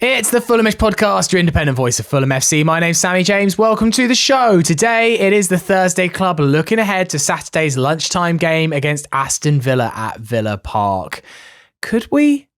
It's the Fulhamish podcast, your independent voice of Fulham FC. My name's Sammy James. Welcome to the show. Today, it is the Thursday Club looking ahead to Saturday's lunchtime game against Aston Villa at Villa Park. Could we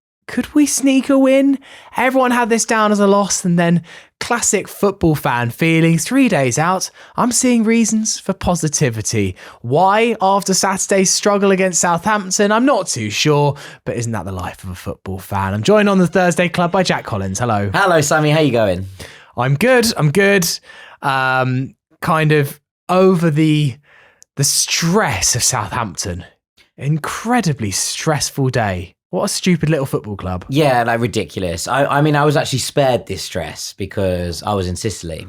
sneak a win? Everyone had this down as a loss, and then classic football fan feeling 3 days out, I'm seeing reasons for positivity. Why after Saturday's struggle against Southampton? I'm not too sure, but isn't that the life of a football fan? I'm joined on the Thursday Club by Jack Collins. Hello. Hello, Sammy. How you going? I'm good. Kind of over the stress of Southampton. Incredibly stressful day. What a stupid little football club. Yeah, like ridiculous. I mean, I was actually spared this stress because I was in Sicily,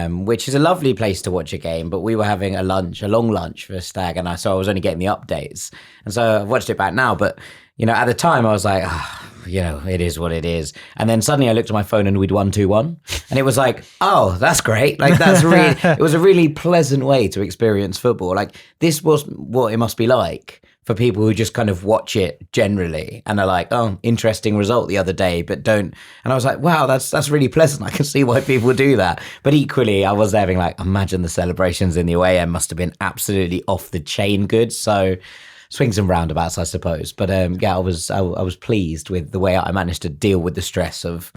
which is a lovely place to watch a game, but we were having a long lunch for a stag, and so I was only getting the updates. And so I've watched it back now, but, at the time I was like, it is what it is. And then suddenly I looked at my phone and we'd won 2-1. And it was like, oh, that's great. Like, that's really, it was a really pleasant way to experience football. Like, this was what it must be like for people who just kind of watch it generally and are like, oh, interesting result the other day, but don't. And I was like, wow, that's really pleasant. I can see why people do that. But equally, I was there being like, imagine the celebrations in the away end must have been absolutely off the chain good. So swings and roundabouts, I suppose. But I was pleased with the way I managed to deal with the stress of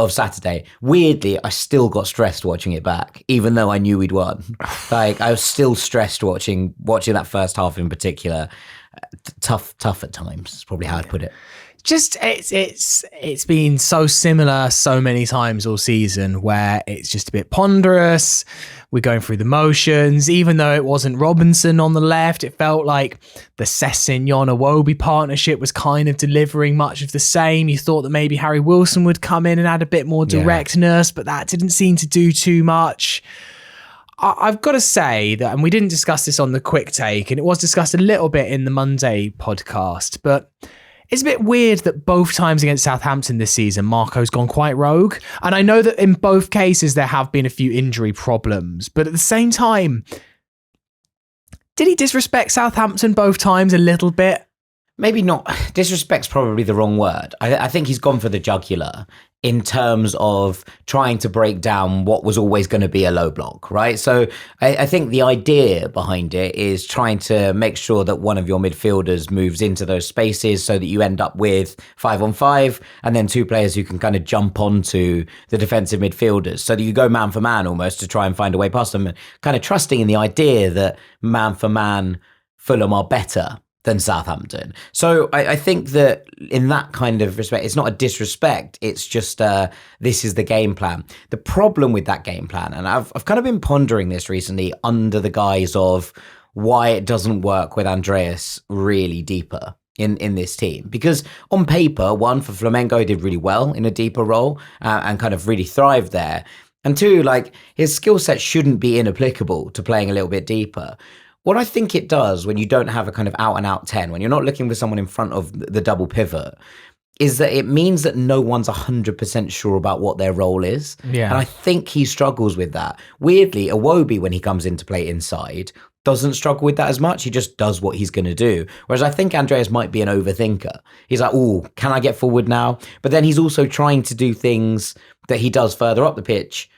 Saturday. Weirdly, I still got stressed watching it back, even though I knew we'd won. Like, I was still stressed watching that first half in particular. Tough at times is probably how I'd put it. Just it's been so similar so many times all season where it's just a bit ponderous. We're going through the motions. Even though it wasn't Robinson on the left, it felt like the Sess and Iwobi partnership was kind of delivering much of the same. You thought that maybe Harry Wilson would come in and add a bit more directness, but that didn't seem to do too much. I've got to say that, and we didn't discuss this on the quick take, and it was discussed a little bit in the Monday podcast, but it's a bit weird that both times against Southampton this season, Marco's gone quite rogue. And I know that in both cases, there have been a few injury problems. But at the same time, did he disrespect Southampton both times a little bit? Maybe not. Disrespect's probably the wrong word. I think he's gone for the jugular in terms of trying to break down what was always going to be a low block, right? So I think the idea behind it is trying to make sure that one of your midfielders moves into those spaces so that you end up with 5-on-5 and then two players who can kind of jump onto the defensive midfielders so that you go man for man almost to try and find a way past them, kind of trusting in the idea that man for man Fulham are better than Southampton. So I think that in that kind of respect, it's not a disrespect. It's just this is the game plan. The problem with that game plan, and I've kind of been pondering this recently under the guise of why it doesn't work with Andreas really deeper in this team. Because on paper, one, for Flamengo, he did really well in a deeper role and kind of really thrived there. And two, like, his skill set shouldn't be inapplicable to playing a little bit deeper. What I think it does when you don't have a kind of out-and-out 10, when you're not looking for someone in front of the double pivot, is that it means that no one's 100% sure about what their role is. Yeah. And I think he struggles with that. Weirdly, Iwobi, when he comes in to play inside, doesn't struggle with that as much. He just does what he's going to do. Whereas I think Andreas might be an overthinker. He's like, oh, can I get forward now? But then he's also trying to do things that he does further up the pitch,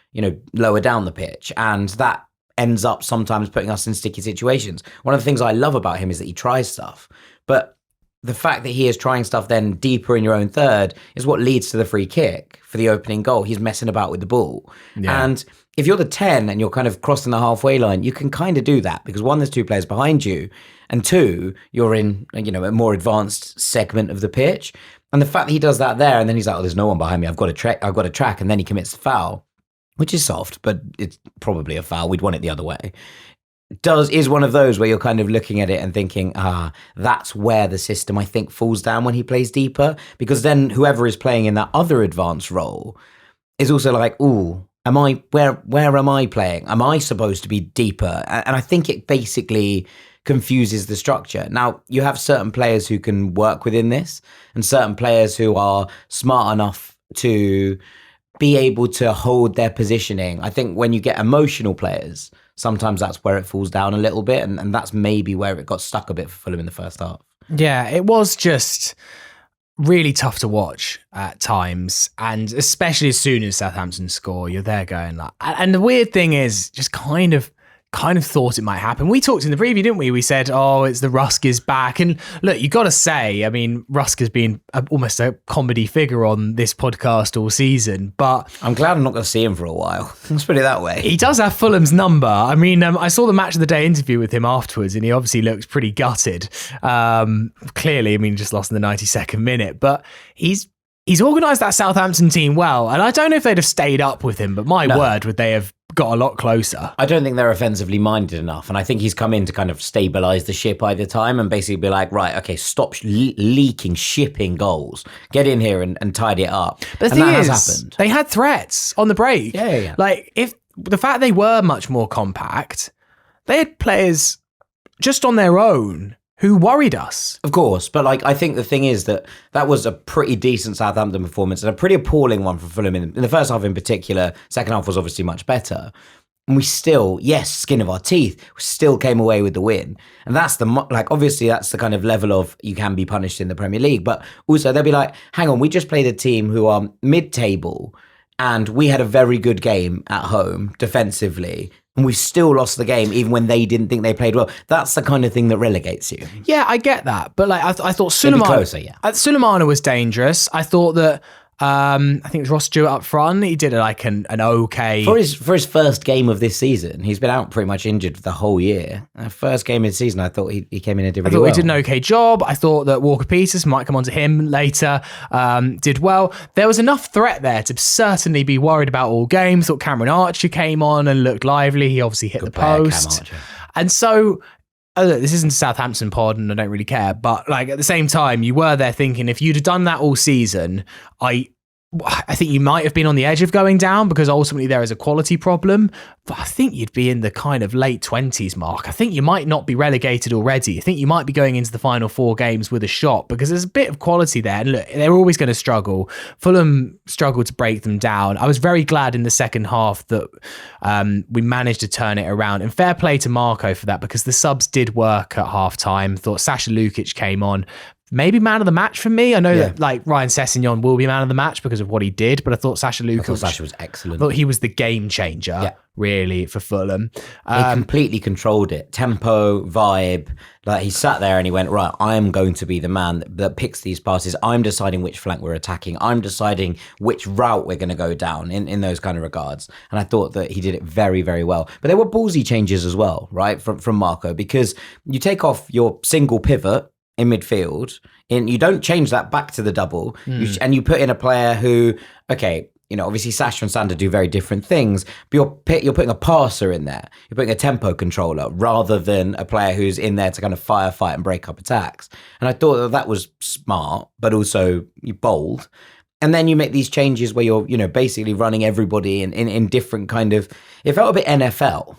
lower down the pitch. And that ends up sometimes putting us in sticky situations. One of the things I love about him is that he tries stuff. But the fact that he is trying stuff then deeper in your own third is what leads to the free kick for the opening goal. He's messing about with the ball. Yeah. And if you're the 10 and you're kind of crossing the halfway line, you can kind of do that because one, there's two players behind you, and two, you're in, a more advanced segment of the pitch. And the fact that he does that there, and then he's like, oh, there's no one behind me. I've got to track. And then he commits the foul, which is soft, but it's probably a foul. We'd want it the other way. Is one of those where you're kind of looking at it and thinking, that's where the system, I think, falls down when he plays deeper. Because then whoever is playing in that other advanced role is also like, ooh, where am I playing? Am I supposed to be deeper? And I think it basically confuses the structure. Now, you have certain players who can work within this and certain players who are smart enough to be able to hold their positioning. I think when you get emotional players, sometimes that's where it falls down a little bit. And that's maybe where it got stuck a bit for Fulham in the first half. Yeah, it was just really tough to watch at times, and especially as soon as Southampton score, you're there going like. And the weird thing is, just kind of thought it might happen. We talked in the preview, didn't we? We said, "Oh, it's the Rusk is back." And look, you got to say, I mean, Rusk has been almost a comedy figure on this podcast all season. But I'm glad I'm not going to see him for a while. Let's put it that way. He does have Fulham's number. I mean, I saw the match of the day interview with him afterwards, and he obviously looks pretty gutted. Clearly, I mean, just lost in the 92nd minute, but he's organised that Southampton team well, and I don't know if they'd have stayed up with him, but my word, would they have got a lot closer. I don't think they're offensively minded enough, and I think he's come in to kind of stabilise the ship either time and basically be like, right, okay, stop shipping goals. Get in here and tidy it up. But the thing is, has happened. They had threats on the break. Yeah. Like, if the fact they were much more compact, they had players just on their own who worried us. Of course, but like I think the thing is that was a pretty decent Southampton performance and a pretty appalling one for Fulham in the first half in particular. Second half was obviously much better. And we still, yes, skin of our teeth, we still came away with the win. And that's obviously that's the kind of level of you can be punished in the Premier League. But also they'll be like, hang on, we just played a team who are mid-table and we had a very good game at home defensively. And we still lost the game, even when they didn't think they played well. That's the kind of thing that relegates you. Yeah, I get that. But like, I thought Sulemana was dangerous. I thought that, I think it was Ross Stewart up front. He did like an okay... For his first game of this season, he's been out pretty much injured for the whole year. First game of the season, I thought he came in and did really well. He did an okay job. I thought that Walker-Peters, might come on to him later, did well. There was enough threat there to certainly be worried about all games. Thought Cameron Archer came on and looked lively. He obviously hit the post. And so... look, this isn't a Southampton pod and I don't really care, but like at the same time, you were there thinking if you'd have done that all season, I think you might have been on the edge of going down because ultimately there is a quality problem, but I think you'd be in the kind of late 20s mark. I think you might not be relegated already. I think you might be going into the final 4 games with a shot because there's a bit of quality there. And look, they're always going to struggle. Fulham struggled to break them down. I was very glad in the second half that we managed to turn it around. And fair play to Marco for that because the subs did work at half time. Thought Sasha Lukic came on. Maybe man of the match for me. I know that like Ryan Sessegnon will be man of the match because of what he did, but I thought Sasha was excellent. I thought he was the game changer, really, for Fulham. He completely controlled it. Tempo, vibe. Like he sat there and he went, right, I am going to be the man that picks these passes. I'm deciding which flank we're attacking. I'm deciding which route we're going to go down in those kind of regards. And I thought that he did it very, very well. But there were ballsy changes as well, right, from Marco, because you take off your single pivot in midfield, and you don't change that back to the double, and you put in a player who, okay, you know, obviously Sasha and Sander do very different things, but you're putting a passer in there, you're putting a tempo controller rather than a player who's in there to kind of firefight and break up attacks. And I thought that was smart, but also bold. And then you make these changes where you're, you know, basically running everybody in different kind of, it felt a bit NFL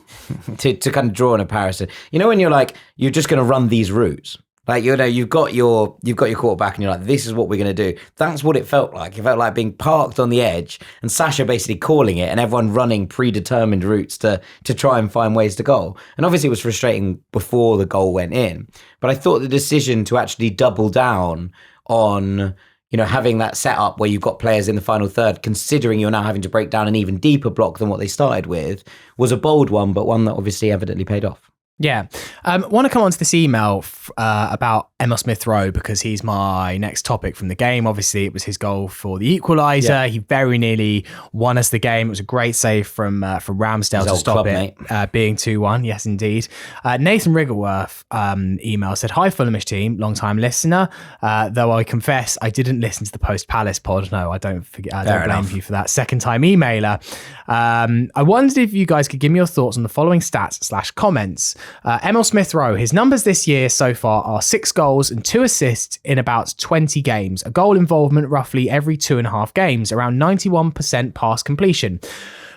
to kind of draw an comparison. You know, when you're like, you're just going to run these routes. Like, you know, you've got your quarterback and you're like, this is what we're going to do. That's what it felt like. It felt like being parked on the edge and Sasha basically calling it and everyone running predetermined routes to try and find ways to goal. And obviously it was frustrating before the goal went in. But I thought the decision to actually double down on, you know, having that setup where you've got players in the final third, considering you're now having to break down an even deeper block than what they started with, was a bold one, but one that obviously evidently paid off. Yeah. Want to come on to this email about Emil Smith-Rowe because he's my next topic from the game. Obviously, it was his goal for the equaliser. Yeah. He very nearly won us the game. It was a great save from Ramsdale to stop it being 2-1. Yes, indeed. Nathan Wriggleworth email said, "Hi, Fulhamish team, long-time listener. Though I confess I didn't listen to the post-Palace pod. No, I don't blame you for that. Second-time emailer. I wondered if you guys could give me your thoughts on the following stats/comments. Emil Smith-Rowe, his numbers this year so far are 6 goals and 2 assists in about 20 games. A goal involvement roughly every 2.5 games, around 91% pass completion.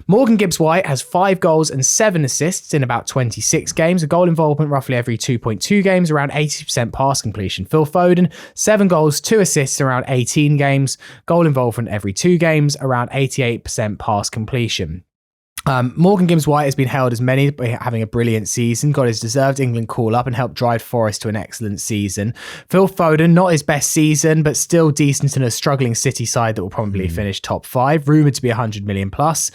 Morgan Gibbs-White has 5 goals and 7 assists in about 26 games. A goal involvement roughly every 2.2 games, around 80% pass completion. Phil Foden, 7 goals, 2 assists, around 18 games. Goal involvement every 2 games, around 88% pass completion." Morgan Gibbs-White has been hailed as many having a brilliant season, got his deserved England call-up and helped drive Forest to an excellent season. Phil Foden, not his best season, but still decent in a struggling City side that will probably finish top 5, rumoured to be 100 million plus.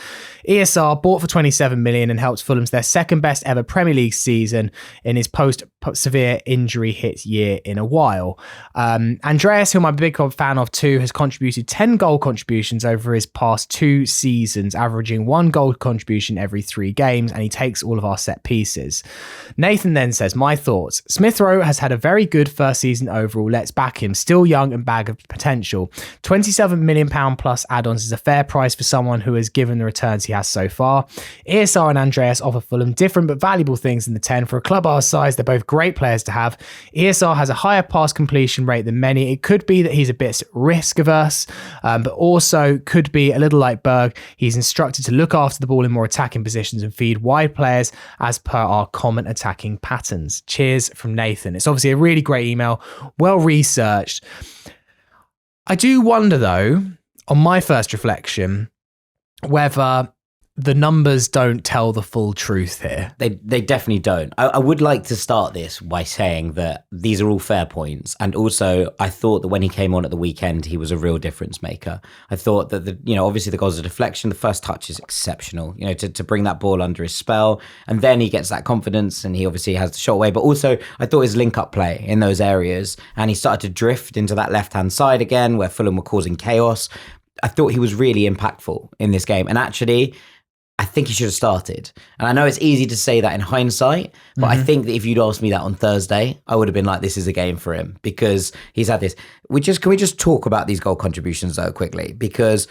ESR bought for 27 million and helped Fulham's their second best ever Premier League season in his post-severe injury hit year in a while. Andreas, who I'm a big fan of too, has contributed 10 goal contributions over his past 2 seasons, averaging 1 goal contribution every 3 games, and he takes all of our set pieces. Nathan then says, my thoughts. Smith Rowe has had a very good first season overall. Let's back him. Still young and bag of potential. £27 million plus add-ons is a fair price for someone who has given the returns he has so far. ESR and Andreas offer Fulham different but valuable things in the 10. For a club our size, they're both great players to have. ESR has a higher pass completion rate than many. It could be that he's a bit risk averse, but also could be a little like Berg. He's instructed to look after the ball in more attacking positions and feed wide players as per our common attacking patterns. Cheers from Nathan. It's obviously a really great email, well researched. I do wonder though, on my first reflection, whether the numbers don't tell the full truth here. They definitely don't. I would like to start this by saying that these are all fair points. And also, I thought that when he came on at the weekend, he was a real difference maker. I thought that, obviously the goals of deflection, the first touch is exceptional, to bring that ball under his spell. And then he gets that confidence and he obviously has the shot away. But also, I thought his link-up play in those areas, and he started to drift into that left-hand side again, where Fulham were causing chaos. I thought he was really impactful in this game. And actually, I think he should have started. And I know it's easy to say that in hindsight, but I think that if you'd asked me that on Thursday, I would have been like, this is a game for him, because he's had this. Can we just talk about these goal contributions though quickly? Because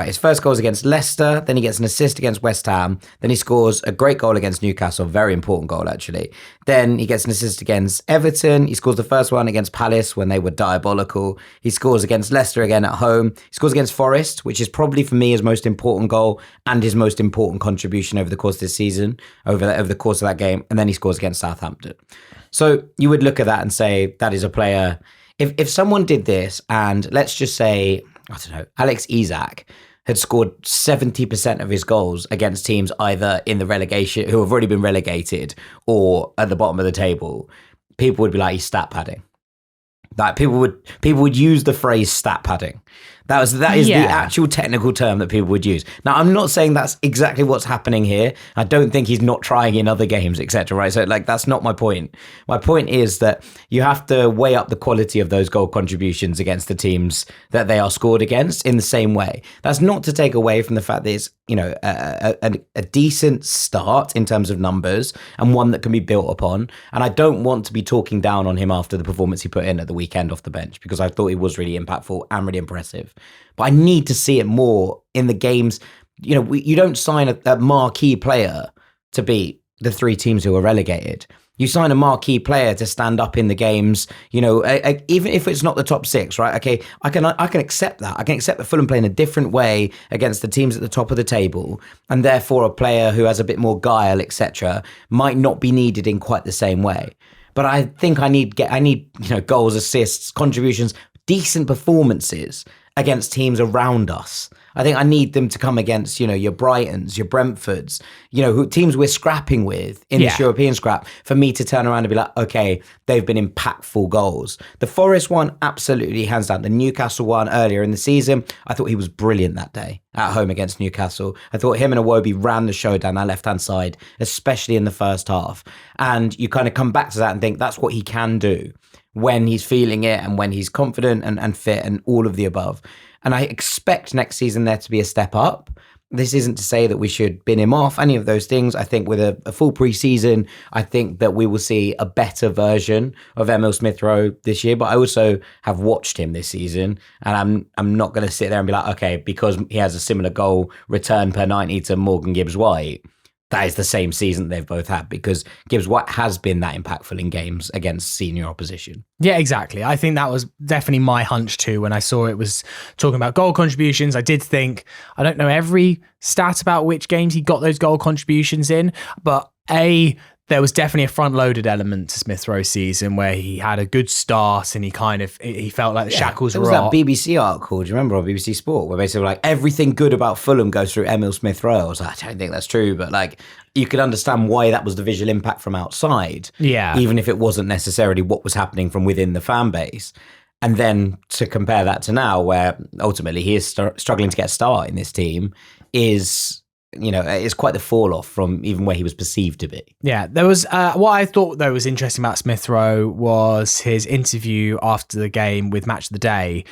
his first goal is against Leicester, then he gets an assist against West Ham, then he scores a great goal against Newcastle, very important goal actually. Then he gets an assist against Everton, he scores the first one against Palace when they were diabolical. He scores against Leicester again at home, he scores against Forest, which is probably for me his most important goal and his most important contribution over the course of this season, over the course of that game, and then he scores against Southampton. So you would look at that and say, that is a player. If someone did this, and let's just say, I don't know, Alex Isak had scored 70% of his goals against teams either in the relegation, who have already been relegated, or at the bottom of the table, people would be like, he's stat padding. Like people would use the phrase stat padding. That is the actual technical term that people would use. Now, I'm not saying that's exactly what's happening here. I don't think he's not trying in other games, etc. Right? So, that's not my point. My point is that you have to weigh up the quality of those goal contributions against the teams that they are scored against in the same way. That's not to take away from the fact that it's a decent start in terms of numbers and one that can be built upon. And I don't want to be talking down on him after the performance he put in at the weekend off the bench, because I thought he was really impactful and really impressive. But I need to see it more in the games. You don't sign a marquee player to beat the 3 teams who are relegated. You sign a marquee player to stand up in the games, even if it's not the top 6, right? Okay, I can accept that. I can accept that Fulham playing a different way against the teams at the top of the table, and therefore a player who has a bit more guile, etc., might not be needed in quite the same way. But I think I need goals, assists, contributions, decent performances against teams around us. I think I need them to come against, your Brightons, your Brentfords, teams we're scrapping with in this European scrap, for me to turn around and be like, okay, they've been impactful goals. The Forest one, absolutely, hands down. The Newcastle one earlier in the season, I thought he was brilliant that day at home against Newcastle. I thought him and Iwobi ran the show down that left-hand side, especially in the first half. And you kind of come back to that and think that's what he can do when he's feeling it and when he's confident and fit and all of the above. And I expect next season there to be a step up. This isn't to say that we should bin him off, any of those things. I think with a full pre-season, I think that we will see a better version of Emil Smith-Rowe this year. But I also have watched him this season, and I'm not going to sit there and be like, okay, because he has a similar goal return per 90 to Morgan Gibbs-White, that is the same season they've both had, because Gibbs-White has been that impactful in games against senior opposition. Yeah, exactly. I think that was definitely my hunch too. When I saw it was talking about goal contributions, I did think, I don't know every stat about which games he got those goal contributions in, but there was definitely a front-loaded element to Smith Rowe's season where he had a good start and he felt like the shackles there were was off. that BBC article, do you remember, on BBC Sport, where basically like everything good about Fulham goes through Emil Smith Rowe. I was like, I don't think that's true, but like you could understand why that was the visual impact from outside, even if it wasn't necessarily what was happening from within the fan base. And then to compare that to now, where ultimately he is struggling to get a start in this team, is, you know, it's quite the fall off from even where he was perceived to be. Yeah, there was what I thought though was interesting about Smith Rowe was his interview after the game with Match of the Day.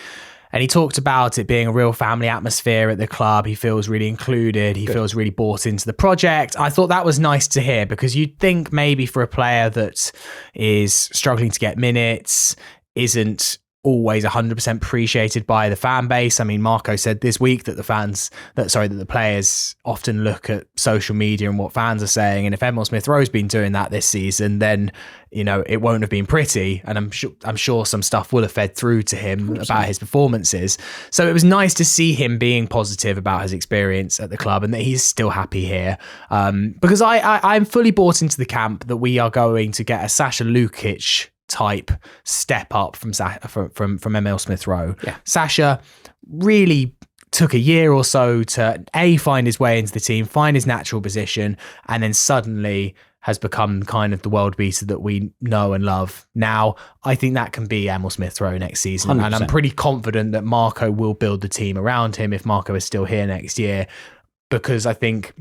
And he talked about it being a real family atmosphere at the club. He feels really included. He feels really bought into the project. I thought that was nice to hear, because you'd think maybe for a player that is struggling to get minutes, isn't always 100% appreciated by the fan base. I mean, Marco said this week that the players often look at social media and what fans are saying. And if Emil Smith Rowe's been doing that this season, then, you know, it won't have been pretty. And I'm sure some stuff will have fed through to him about his performances. So it was nice to see him being positive about his experience at the club and that he's still happy here. Because I'm fully bought into the camp that we are going to get a Sasha Lukic type step up from Emil Smith Rowe. Yeah. Sasha really took a year or so to find his way into the team, find his natural position, and then suddenly has become kind of the world beater that we know and love. Now, I think that can be Emil Smith Rowe next season. 100%. And I'm pretty confident that Marco will build the team around him if Marco is still here next year, because I think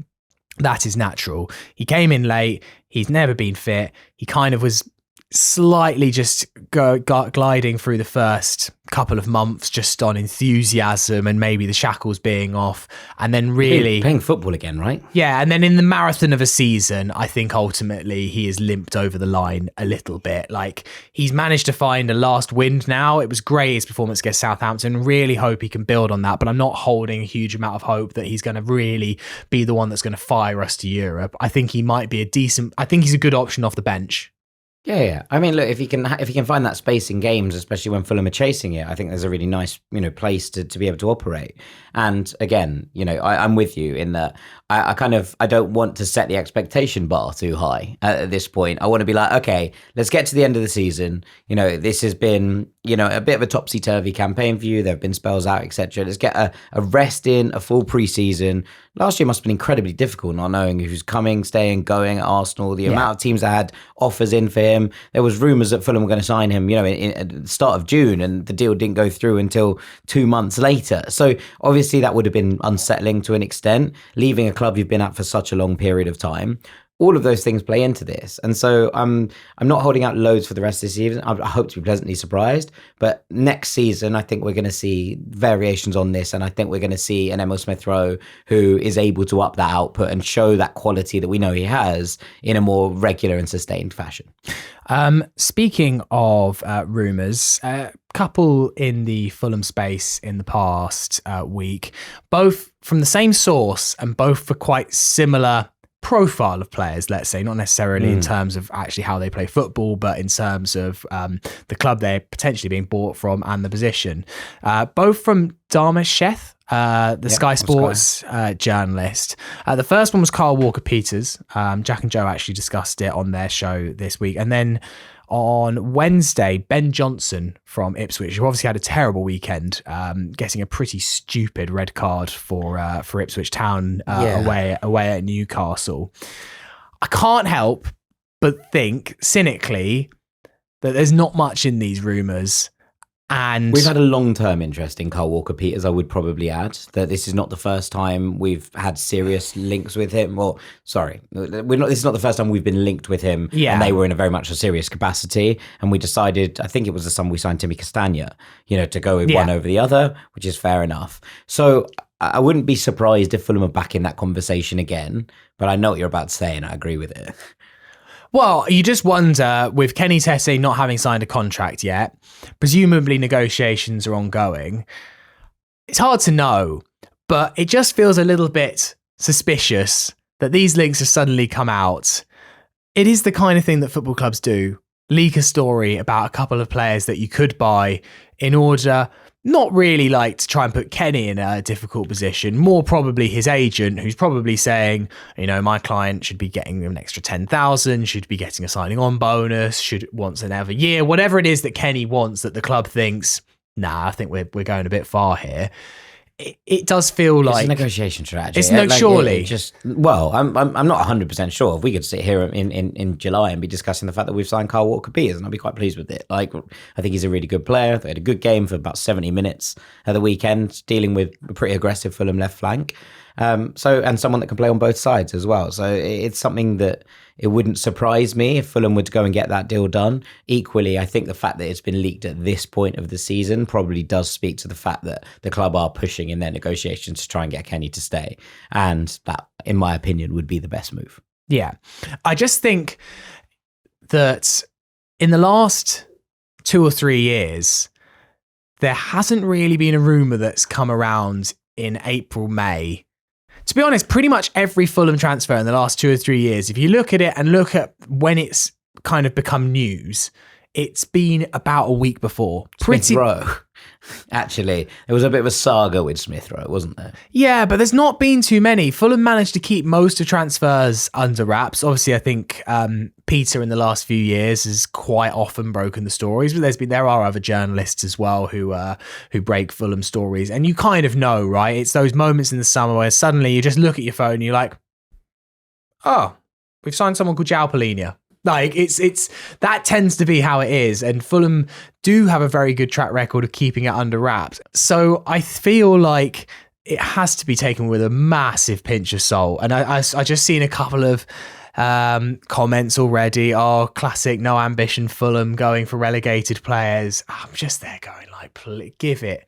that is natural. He came in late. He's never been fit. He kind of was slightly just gliding through the first couple of months just on enthusiasm and maybe the shackles being off, and then really playing football again, right? Yeah, and then in the marathon of a season, I think ultimately he has limped over the line a little bit. Like, he's managed to find a last wind now. It was great, his performance against Southampton. Really hope he can build on that, but I'm not holding a huge amount of hope that he's going to really be the one that's going to fire us to Europe. I think he might be I think he's a good option off the bench. Yeah. I mean, look, if he can find that space in games, especially when Fulham are chasing it, I think there's a really nice, you know, place to be able to operate. And again, you know, I'm with you in that I don't want to set the expectation bar too high at this point. I want to be like, okay, let's get to the end of the season. You know, this has been, you know, a bit of a topsy-turvy campaign for you. There have been spells out, etc. Let's get a rest in, a full pre-season. Last year must have been incredibly difficult, not knowing who's coming, staying, going at Arsenal, the amount of teams that had offers in for him. There was rumours that Fulham were going to sign him, you know, at the start of June, and the deal didn't go through until 2 months later. So obviously that would have been unsettling to an extent, leaving a club you've been at for such a long period of time. All of those things play into this. And so I'm not holding out loads for the rest of the season. I hope to be pleasantly surprised. But next season, I think we're going to see variations on this. And I think we're going to see an Emil Smith Rowe who is able to up that output and show that quality that we know he has in a more regular and sustained fashion. Speaking of rumours, a couple in the Fulham space in the past week, both from the same source and both for quite similar profile of players, let's say, not necessarily in terms of actually how they play football, but in terms of the club they're potentially being bought from and the position. Both from Dharmesh Sheth, the Sky Sports journalist. The first one was Carl Walker-Peters. Jack and Joe actually discussed it on their show this week. And then on Wednesday, Ben Johnson from Ipswich, who obviously had a terrible weekend, getting a pretty stupid red card for Ipswich Town away at Newcastle. I can't help but think cynically that there's not much in these rumours. And we've had a long-term interest in Carl Walker-Peters, I would probably add, that this is not the first time we've had serious links with him. Or, sorry, this is not the first time we've been linked with him, and they were in a very much a serious capacity. And we decided, I think it was the summer we signed Timmy Castagna, you know, to go with one over the other, which is fair enough. So I wouldn't be surprised if Fulham are back in that conversation again, but I know what you're about to say, and I agree with it. Well, you just wonder, with Kenny Tete not having signed a contract yet, presumably negotiations are ongoing. It's hard to know, but it just feels a little bit suspicious that these links have suddenly come out. It is the kind of thing that football clubs do. Leak a story about a couple of players that you could buy in order not really like to try and put Kenny in a difficult position, more probably his agent, who's probably saying, my client should be getting an extra 10,000, should be getting a signing on bonus, should once in every year, whatever it is that Kenny wants that the club thinks, nah, I think we're going a bit far here. It does feel like it's a negotiation strategy. Surely. I'm not 100% sure. If we could sit here in July and be discussing the fact that we've signed Kyle Walker-Peters, and I'd be quite pleased with it. Like, I think he's a really good player. They had a good game for about 70 minutes at the weekend, dealing with a pretty aggressive Fulham left flank. And someone that can play on both sides as well. So it's something that it wouldn't surprise me if Fulham were to go and get that deal done. Equally, I think the fact that it's been leaked at this point of the season probably does speak to the fact that the club are pushing in their negotiations to try and get Kenny to stay. And that, in my opinion, would be the best move. Yeah. I just think that in the last 2 or 3 years, there hasn't really been a rumour that's come around in April, May. To be honest, pretty much every Fulham transfer in the last 2 or 3 years, if you look at it and look at when it's kind of become news, it's been about a week before. Smith Rowe. Actually, there was a bit of a saga with Smith Rowe, wasn't there? Yeah, but there's not been too many. Fulham managed to keep most of transfers under wraps. Obviously, I think Peter in the last few years has quite often broken the stories, but there are other journalists as well who break Fulham stories, and you kind of know, right? It's those moments in the summer where suddenly you just look at your phone and you're like, oh, we've signed someone called João Palhinha. Like it's that tends to be how it is, and Fulham do have a very good track record of keeping it under wraps. So I feel like it has to be taken with a massive pinch of salt. And I just seen a couple of comments already. Oh, classic no ambition Fulham going for relegated players. I'm just there going like, give it.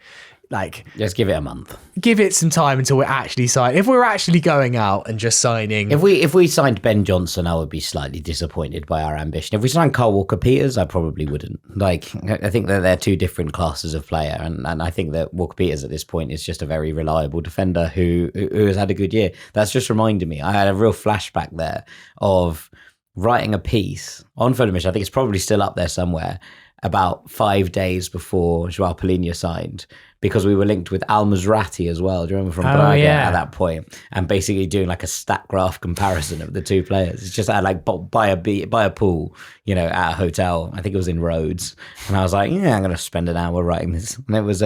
Just give it a month. Give it some time until we're actually signing. If we're actually going out and just signing. If we signed Ben Johnson, I would be slightly disappointed by our ambition. If we signed Kyle Walker-Peters, I probably wouldn't. I think that they're two different classes of player. And I think that Walker-Peters at this point is just a very reliable defender who has had a good year. That's just reminded me. I had a real flashback there of writing a piece on Fulhamish. I think it's probably still up there somewhere, about 5 days before João Palhinha signed, because we were linked with Al Mazrati as well. Do you remember from Braga at that point? And basically doing like a stat graph comparison of the two players. It's just by a pool, at a hotel. I think it was in Rhodes. And I was like, yeah, I'm going to spend an hour writing this. And it was,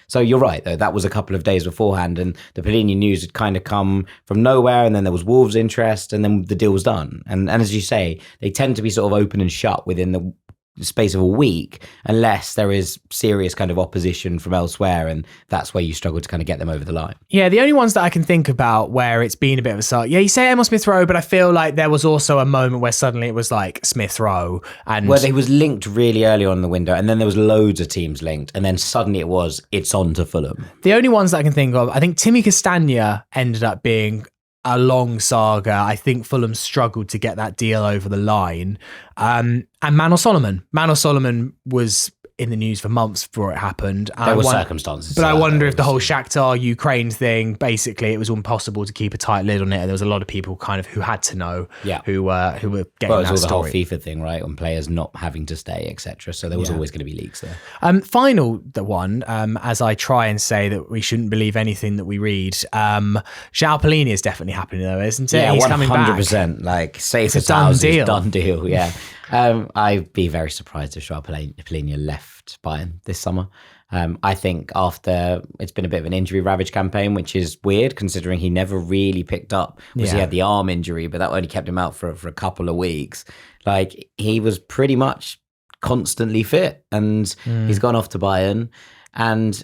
so you're right though. That was a couple of days beforehand, and the Palhinha news had kind of come from nowhere. And then there was Wolves' interest, and then the deal was done. And as you say, they tend to be sort of open and shut within the space of a week, unless there is serious kind of opposition from elsewhere, and that's where you struggle to kind of get them over the line. Yeah, the only ones that I can think about where it's been a bit of a start. Yeah, you say Emil Smith Rowe, but I feel like there was also a moment where suddenly it was like Smith Rowe, and where they was linked really early on in the window, and then there was loads of teams linked, and then suddenly it's on to Fulham. The only ones that I can think of, I think Timmy Castagna ended up being a long saga. I think Fulham struggled to get that deal over the line. And Manor Solomon. Manor Solomon was in the news for months before it happened. There were circumstances. But I wonder if the whole Shakhtar Ukraine thing, basically it was impossible to keep a tight lid on it. And there was a lot of people kind of who had to know who were getting that story. Well, it was all the whole FIFA thing, right? On players not having to stay, etc. So there was always going to be leaks there. Final one, as I try and say that we shouldn't believe anything that we read. João Palhinha is definitely happening though, isn't it? Yeah, he's 100%. Coming back. Like, safe as houses, done deal. Yeah. I'd be very surprised if João Palhinha left Bayern this summer. I think after it's been a bit of an injury ravaged campaign, which is weird considering he never really picked up. He had the arm injury, but that only kept him out for a couple of weeks. Like, he was pretty much constantly fit, and he's gone off to Bayern. And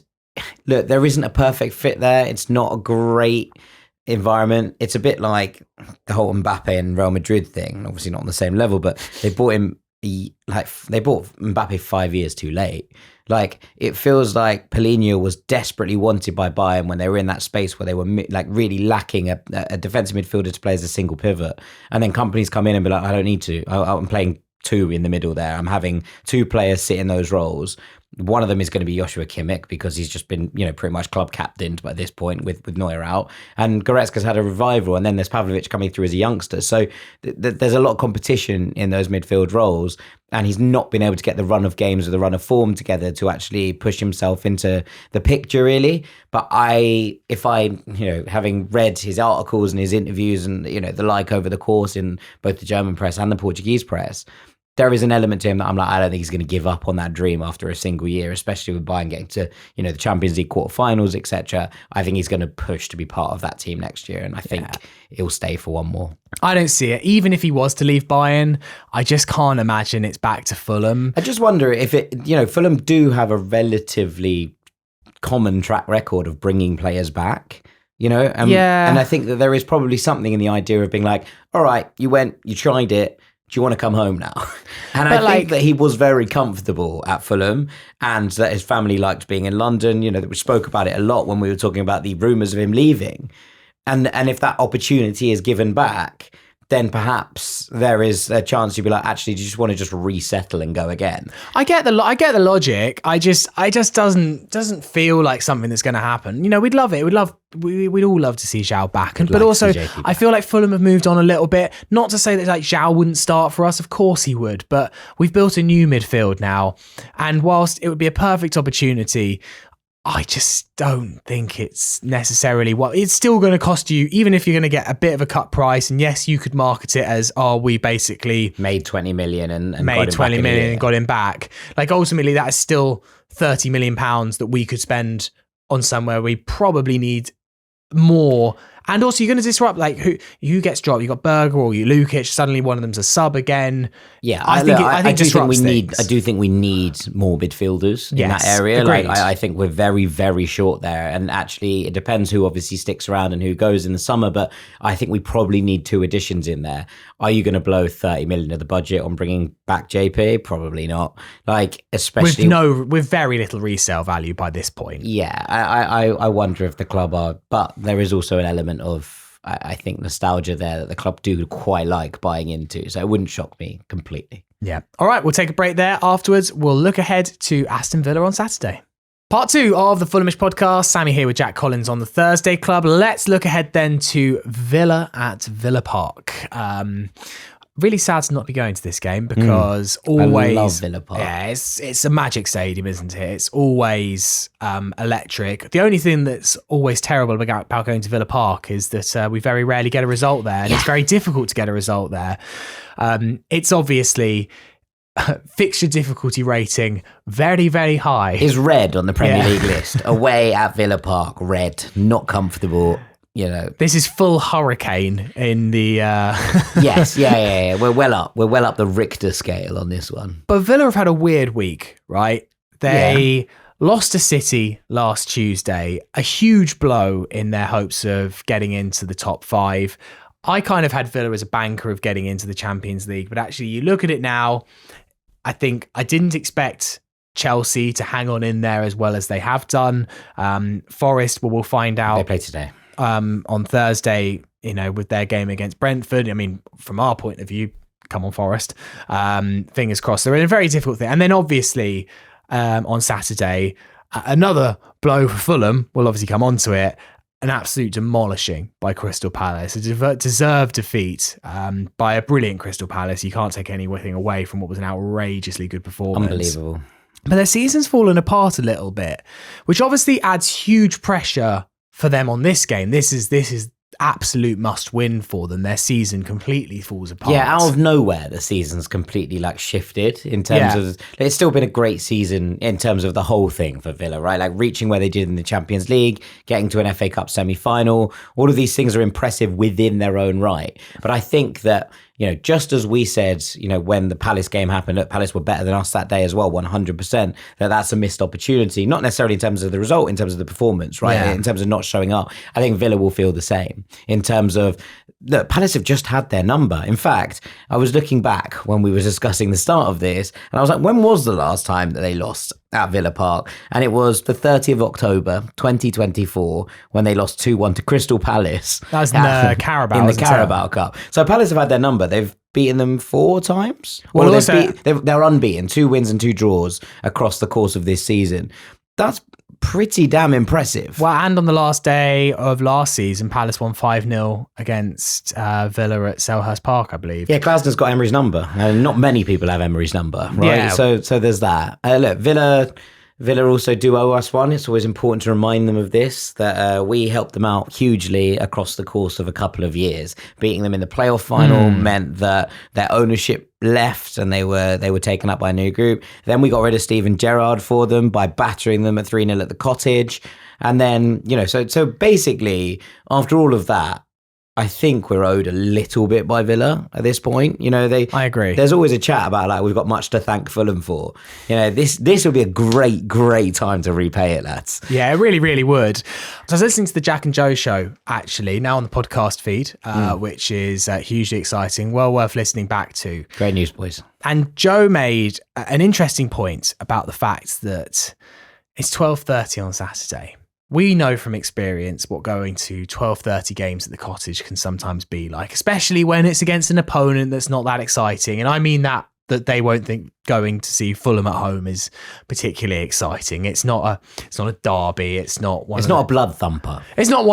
look, there isn't a perfect fit there. It's not a great environment. It's a bit like the whole Mbappe and Real Madrid thing. Obviously not on the same level, but they bought him they bought Mbappe 5 years too late. Like, it feels like Palhinha was desperately wanted by Bayern when they were in that space where they were like really lacking a defensive midfielder to play as a single pivot, and then companies come in and be like, I don't need to. I'm playing two in the middle there. I'm having two players sit in those roles. One of them is going to be Joshua Kimmich because he's just been, pretty much club captained by this point with Neuer out. And Goretzka's had a revival. And then there's Pavlovic coming through as a youngster. So there's a lot of competition in those midfield roles. And he's not been able to get the run of games or the run of form together to actually push himself into the picture, really. But having read his articles and his interviews and, the like over the course in both the German press and the Portuguese press, there is an element to him that I'm like, I don't think he's going to give up on that dream after a single year, especially with Bayern getting to, the Champions League quarterfinals, etc. I think he's going to push to be part of that team next year. And I think he'll stay for one more. I don't see it. Even if he was to leave Bayern, I just can't imagine it's back to Fulham. I just wonder if Fulham do have a relatively common track record of bringing players back. And I think that there is probably something in the idea of being like, all right, you tried it. Do you want to come home now? And I think that he was very comfortable at Fulham and that his family liked being in London. That we spoke about it a lot when we were talking about the rumours of him leaving. And if that opportunity is given back, then perhaps there is a chance you'd be like, actually, do you just want to just resettle and go again? I get the logic. I just doesn't feel like something that's going to happen. We'd love it. We'd all love to see Zhao back. But also, I feel like Fulham have moved on a little bit. Not to say that Zhao wouldn't start for us. Of course he would. But we've built a new midfield now. And whilst it would be a perfect opportunity, I just don't think it's necessarily it's still going to cost you, even if you're going to get a bit of a cut price. And yes, you could market it as, we basically made 20 million and made 20 million and got him back. Ultimately, that is still 30 million pounds that we could spend on somewhere we probably need more. And also, you're going to disrupt who gets dropped. You got Berger or you Lukic. Suddenly, one of them's a sub again. Yeah, I do think we need more midfielders in that area. Agreed. I think we're very, very short there. And actually, it depends who obviously sticks around and who goes in the summer. But I think we probably need 2 additions in there. Are you going to blow 30 million of the budget on bringing back JP? Probably not. Especially with very little resale value by this point. Yeah, I wonder if the club are, but there is also an element of, I think, nostalgia there that the club do quite like buying into. So it wouldn't shock me completely. Yeah. All right, we'll take a break there. Afterwards, we'll look ahead to Aston Villa on Saturday. Part 2 of the Fulhamish podcast. Sammy here with Jack Collins on the Thursday Club. Let's look ahead then to Villa at Villa Park. Really sad to not be going to this game because always... I love Villa Park. Yeah, it's a magic stadium, isn't it? It's always electric. The only thing that's always terrible about going to Villa Park is that we very rarely get a result there, and it's very difficult to get a result there. It's obviously... fixture difficulty rating very, very high. Is red on the Premier League list. Away at Villa Park, red, not comfortable. This is full hurricane in the yes, yeah. We're well up the Richter scale on this one. But Villa have had a weird week, right? They lost to City last Tuesday, a huge blow in their hopes of getting into the top 5. I kind of had Villa as a banker of getting into the Champions League, but actually you look at it now, I think I didn't expect Chelsea to hang on in there as well as they have done. Forest, we'll find out. They play today. On Thursday, with their game against Brentford. I mean, from our point of view, come on, Forest. Fingers crossed. They're in a very difficult thing. And then obviously on Saturday, another blow for Fulham. We'll obviously come on to it. An absolute demolishing by Crystal Palace. A deserved defeat by a brilliant Crystal Palace. You can't take anything away from what was an outrageously good performance. Unbelievable. But their season's fallen apart a little bit, which obviously adds huge pressure for them on this game. This is absolute must win for them. Their season completely falls apart. Yeah, out of nowhere, the season's completely shifted in terms of, it's still been a great season in terms of the whole thing for Villa, right? Reaching where they did in the Champions League, getting to an FA Cup semi-final, all of these things are impressive within their own right. But I think that, just as we said, when the Palace game happened, look, Palace were better than us that day as well, 100%, that's a missed opportunity, not necessarily in terms of the result, in terms of the performance, right? Yeah. In terms of not showing up. I think Villa will feel the same in terms of, look, Palace have just had their number. In fact, I was looking back when we were discussing the start of this, and I was like, when was the last time that they lost at Villa Park? And it was the 30th of October, 2024, when they lost 2-1 to Crystal Palace. That was in the Carabao. In the Carabao Cup. So Palace have had their number. They've beaten them 4 times. Well, Or also- they're unbeaten, 2 wins and 2 draws across the course of this season. That's pretty damn impressive. Well, and on the last day of last season, Palace won 5-0 against Villa at Selhurst Park, I believe. Yeah, Glasner's got Emery's number, and not many people have Emery's number, right? Yeah. So there's that. Look, Villa also do owe us one. It's always important to remind them of this, that we helped them out hugely across the course of a couple of years. Beating them in the playoff final meant that their ownership left and they were taken up by a new group. Then we got rid of Steven Gerrard for them by battering them at 3-0 at the Cottage. And then, so basically, after all of that, I think we're owed a little bit by Villa at this point. I agree. There's always a chat about like we've got much to thank Fulham for. This would be a great time to repay it, lads. Yeah, it really, really would. So I was listening to the Jack and Joe show, actually, now on the podcast feed, which is hugely exciting. Well worth listening back to. Great news, boys. And Joe made an interesting point about the fact that it's 12:30 on Saturday. We know from experience what going to 12:30 games at the Cottage can sometimes be like, especially when it's against an opponent that's not that exciting. And I mean that they won't think going to see Fulham at home is particularly exciting. It's not a derby. It's not a blood thumper. It's not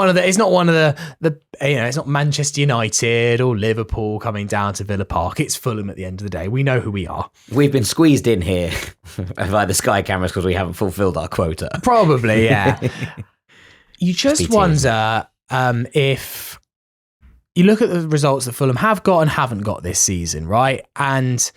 Manchester United or Liverpool coming down to Villa Park. It's Fulham at the end of the day. We know who we are. We've been squeezed in here by the Sky cameras because we haven't fulfilled our quota. Probably, yeah. You just wonder if you look at the results that Fulham have got and haven't got this season, right? And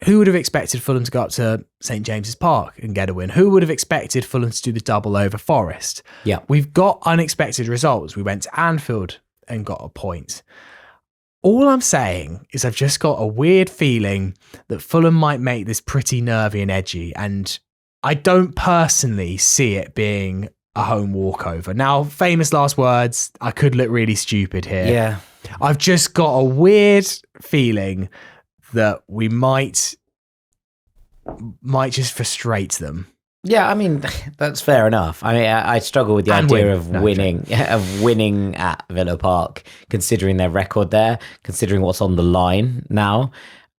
who would have expected Fulham to go up to St. James's Park and get a win? Who would have expected Fulham to do the double over Forest? Yeah. We've got unexpected results. We went to Anfield and got a point. All I'm saying is I've just got a weird feeling that Fulham might make this pretty nervy and edgy, and I don't personally see it being a home walkover. Now, famous last words, I could look really stupid here. Yeah. I've just got a weird feeling that we might just frustrate them. Yeah, I mean, that's fair enough. I mean, I struggle with the idea of winning at Villa Park, considering their record there, considering what's on the line now.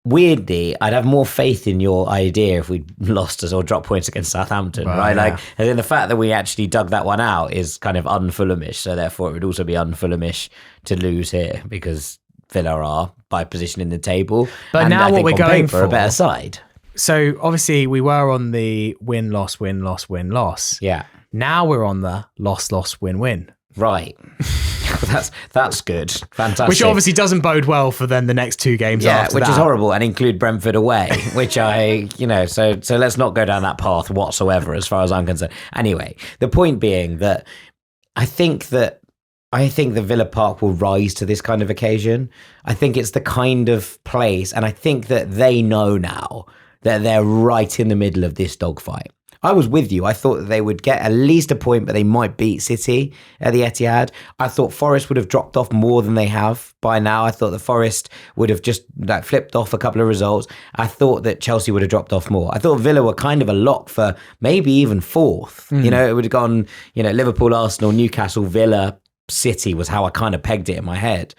Weirdly, I'd have more faith in your idea if we lost us or dropped points against Southampton, right? Yeah. Like, and then the fact that we actually dug that one out is kind of un-Fulhamish, so therefore it would also be un-Fulhamish to lose here because Villa are by position in the table. But and now I what think we're on going paper, for a better side. So obviously we were on the win-loss. Yeah. Now we're on the loss, win-win. Right. That's good. Fantastic. Which obviously doesn't bode well for then the next 2 games after which that. is horrible, and include Brentford away, which so let's not go down that path whatsoever as far as I'm concerned. Anyway, the point being that I think the Villa Park will rise to this kind of occasion. I think it's the kind of place, and I think that they know now that they're right in the middle of this dogfight. I was with you. I thought that they would get at least a point, but they might beat City at the Etihad. I thought Forest would have dropped off more than they have by now. I thought that Forest would have just flipped off a couple of results. I thought that Chelsea would have dropped off more. I thought Villa were kind of a lock for maybe even 4th. It would have gone, Liverpool, Arsenal, Newcastle, Villa, City was how I kind of pegged it in my head.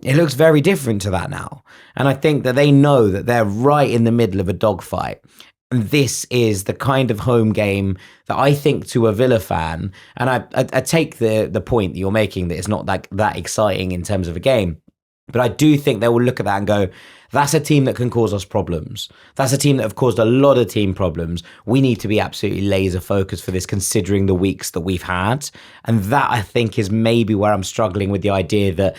It looks very different to that now. And I think that they know that they're right in the middle of a dogfight. And this is the kind of home game that I think to a Villa fan, and I take the point that you're making that it's not that exciting in terms of a game, but I do think they will look at that and go, that's a team that can cause us problems. That's a team that have caused a lot of team problems. We need to be absolutely laser focused for this, considering the weeks that we've had. And that, I think, is maybe where I'm struggling with the idea that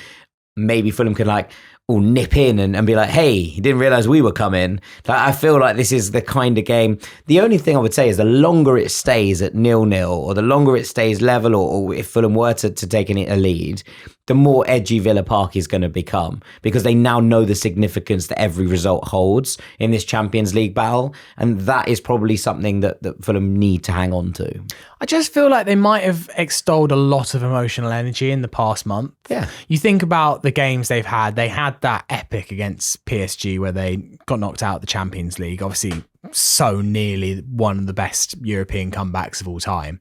maybe Fulham can nip in and be like, hey, you didn't realise we were coming. I feel like this is the kind of game. The only thing I would say is the longer it stays at 0-0 or the longer it stays level or if Fulham were to take a lead, the more edgy Villa Park is going to become because they now know the significance that every result holds in this Champions League battle. And that is probably something that Fulham need to hang on to. I just feel like they might have extolled a lot of emotional energy in the past month. Yeah. You think about the games they've had. They had that epic against PSG where they got knocked out of the Champions League. Obviously, so nearly one of the best European comebacks of all time.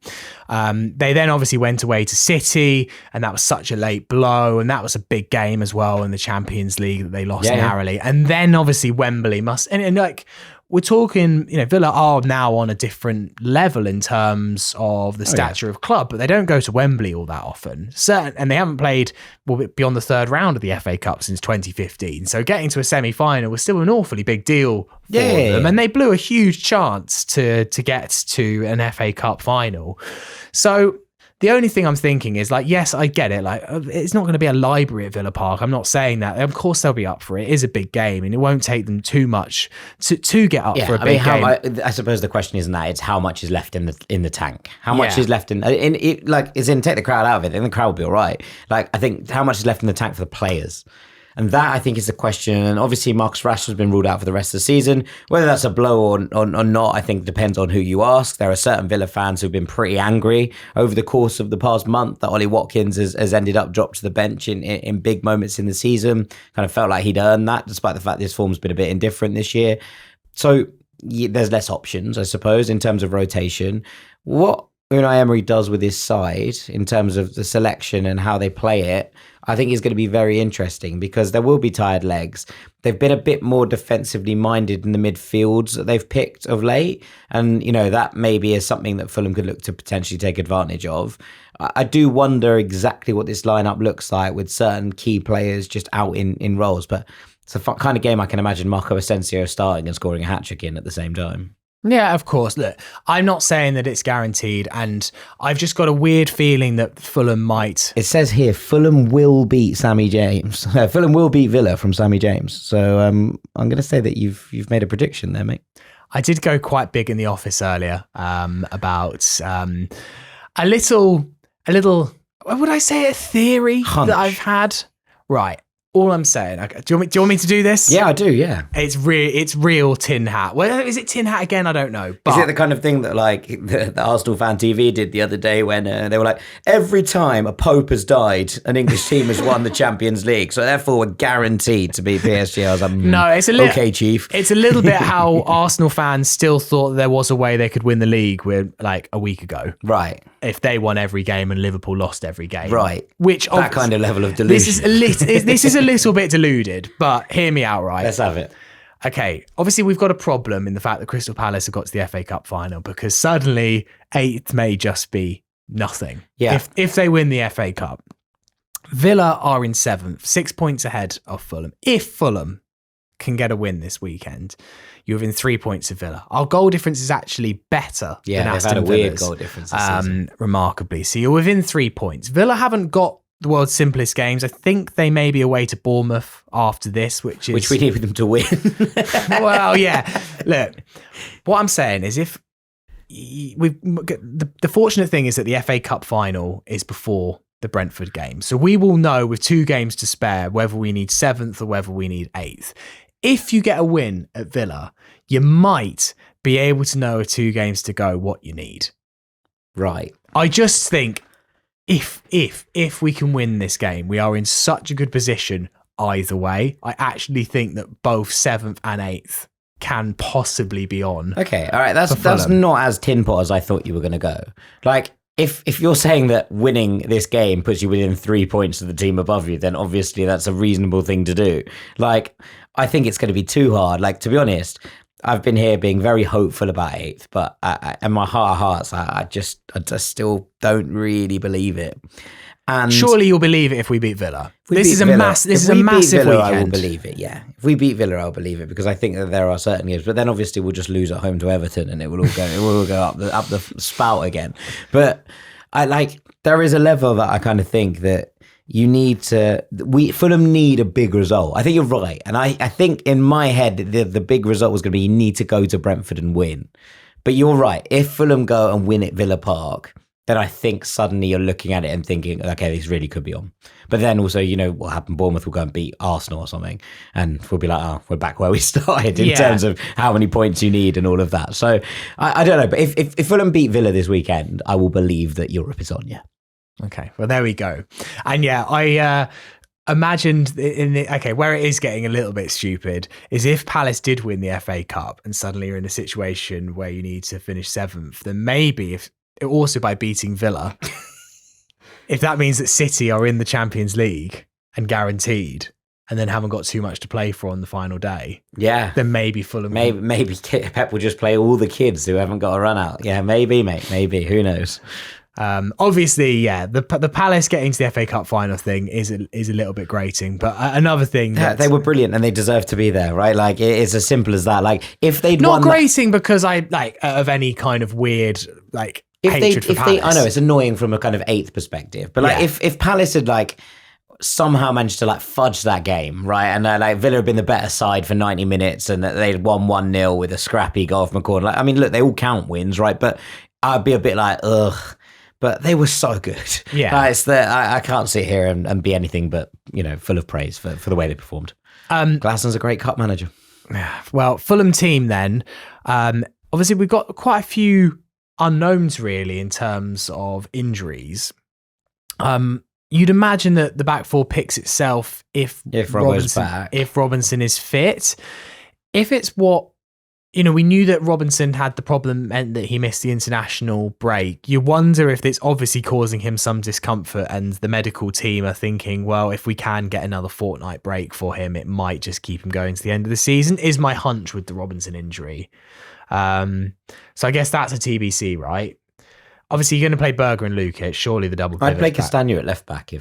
They then obviously went away to City, and that was such a late blow, and that was a big game as well in the Champions League that they lost narrowly. And then obviously Wembley and like, we're talking, Villa are now on a different level in terms of the stature of club, but they don't go to Wembley all that often. And they haven't played beyond the third round of the FA Cup since 2015. So getting to a semi-final was still an awfully big deal for them. And they blew a huge chance to get to an FA Cup final. So the only thing I'm thinking is, like, yes, I get it. Like, it's not going to be a library at Villa Park. I'm not saying that. Of course, they'll be up for it. It is a big game, and it won't take them too much to get up for a big game. I suppose the question isn't that; it's how much is left in the tank. How much is left in it? Like, is in take the crowd out of it, and the crowd will be all right. Like, I think how much is left in the tank for the players. And that, I think, is the question. And obviously, Marcus Rashford's been ruled out for the rest of the season. Whether that's a blow or not, I think depends on who you ask. There are certain Villa fans who've been pretty angry over the course of the past month that Ollie Watkins has ended up dropped to the bench in big moments in the season. Kind of felt like he'd earned that, despite the fact his form's been a bit indifferent this year. So there's less options, I suppose, in terms of rotation. What Unai Emery does with his side in terms of the selection and how they play it, I think is going to be very interesting, because there will be tired legs. They've been a bit more defensively minded in the midfields that they've picked of late. And, that maybe is something that Fulham could look to potentially take advantage of. I do wonder exactly what this lineup looks like with certain key players just out in roles. But it's a kind of game I can imagine Marco Asensio starting and scoring a hat-trick in at the same time. Yeah, of course. Look, I'm not saying that it's guaranteed, and I've just got a weird feeling that Fulham might. It says here, Fulham will beat Sammy James. Fulham will beat Villa from Sammy James. So I'm going to say that you've made a prediction there, mate. I did go quite big in the office earlier about a little. What would I say? A theory Hunch. That I've had. Right. All I'm saying, okay, do you want me to do this? Yeah, I do, yeah. It's real tin hat. Well, is it tin hat again? I don't know. But is it the kind of thing that, like, the Arsenal Fan TV did the other day when they were like, every time a Pope has died, an English team has won the Champions League, so therefore we're guaranteed to beat PSG. I was like, no, it's okay, Chief. It's a little bit how Arsenal fans still thought there was a way they could win the league like a week ago. Right. If they won every game and Liverpool lost every game. Right. Which that kind of level of delusion. This is a little bit deluded, but hear me out, right? Let's have it. Okay, obviously we've got a problem in the fact that Crystal Palace have got to the FA Cup final, because suddenly 8th may just be nothing. Yeah. If they win the FA Cup. Villa are in 7th, 6 points ahead of Fulham. If Fulham can get a win this weekend, you're within 3 points of Villa. Our goal difference is actually better than Aston Villa's. Yeah, they've had a weird goal difference this season. Remarkably. So you're within 3 points. Villa haven't got the world's simplest games. I think they may be away to Bournemouth after this, which we need them to win. Well, yeah. Look, what I'm saying is, if the fortunate thing is that the FA Cup final is before the Brentford game, so we will know with 2 games to spare whether we need 7th or whether we need 8th. If you get a win at Villa, you might be able to know with 2 games to go what you need. Right. I just think if we can win this game, we are in such a good position either way. I actually think that both 7th and 8th can possibly be on. Okay, all right. That's not as tin pot as I thought you were going to go. Like, if you're saying that winning this game puts you within 3 points of the team above you, then obviously that's a reasonable thing to do. Like, I think it's going to be too hard. Like, to be honest, I've been here being very hopeful about 8th, but in my heart of hearts, I just still don't really believe it. And surely you'll believe it if we beat Villa. This is a massive weekend. I will believe it. Yeah, if we beat Villa, I'll believe it, because I think that there are certain games. But then obviously we'll just lose at home to Everton, and it will all go up the spout again. But there is a level that I kind of think that Fulham need a big result. I think you're right, and I think in my head the big result was going to be you need to go to Brentford and win. But you're right. If Fulham go and win at Villa Park, then I think suddenly you're looking at it and thinking, okay, this really could be on. But then also, what happened? Bournemouth will go and beat Arsenal or something, and we'll be like, we're back where we started in terms of how many points you need and all of that. So I don't know, but if Fulham beat Villa this weekend, I will believe that Europe is on, yeah. Okay, well, there we go. And yeah, imagine where it is getting a little bit stupid is if Palace did win the FA Cup and suddenly you're in a situation where you need to finish 7th, then maybe if also by beating Villa, if that means that City are in the Champions League and guaranteed, and then haven't got too much to play for on the final day, then maybe Fulham. Maybe Pep will just play all the kids who haven't got a run out. Yeah, maybe, mate. Maybe. Who knows? Obviously, yeah, the Palace getting to the FA Cup final thing is a little bit grating, but another thing that they were brilliant and they deserve to be there, right? Like it's as simple as that. Like if they'd not won grating because I like of any kind of weird like hatred for Palace. I know it's annoying from a kind of 8th perspective, but like if Palace had like somehow managed to like fudge that game, right? And like Villa had been the better side for 90 minutes and they'd won 1-0 with a scrappy goal from McCord. Like, I mean, look, they all count wins, right? But I'd be a bit like, ugh. But they were so good. Yeah. I can't sit here and be anything but, full of praise for the way they performed. Glaston's a great cup manager. Well, Fulham team then. Obviously, we've got quite a few unknowns really in terms of injuries. You'd imagine that the back four picks itself if Robinson is fit. If it's what, we knew that Robinson had the problem meant that he missed the international break. You wonder if it's obviously causing him some discomfort and the medical team are thinking, well, if we can get another fortnight break for him, it might just keep him going to the end of the season, is my hunch with the Robinson injury. So I guess that's a TBC, right? Obviously, you're going to play Berger and Lukic. Surely the double pivot. I'd play Castagna at left back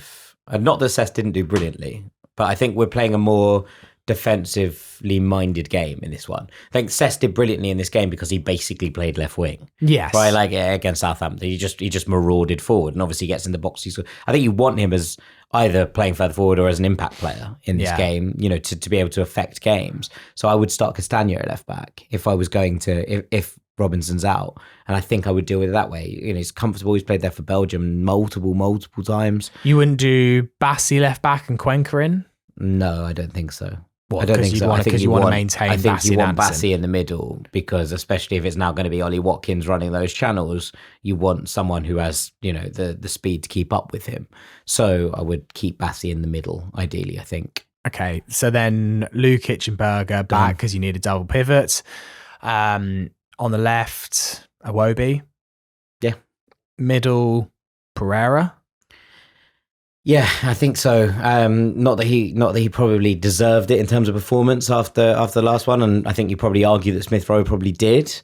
not that Sess didn't do brilliantly, but I think we're playing a more defensively minded game in this one. I think Sess did brilliantly in this game because he basically played left wing. Yes. Right, like against Southampton. He just marauded forward and obviously gets in the box. I think you want him as either playing further forward or as an impact player in this game, to be able to affect games. So I would start Castagna at left back if I was going to, if Robinson's out, and I think I would deal with it that way. He's comfortable. He's played there for Belgium multiple times. You wouldn't do Bassi left back and Cuenca in? No, I don't think so. I don't think so. Because you want to maintain Bassi. I think you want Bassi in the middle because, especially if it's now going to be Ollie Watkins running those channels, you want someone who has the speed to keep up with him. So I would keep Bassi in the middle, ideally. I think. Okay, so then Lukic and Berger back because you need a double pivot. On the left, Iwobi. Yeah. Middle, Pereira. Yeah, I think so. Not that he probably deserved it in terms of performance after the last one, and I think you probably argue that Smith Rowe probably did.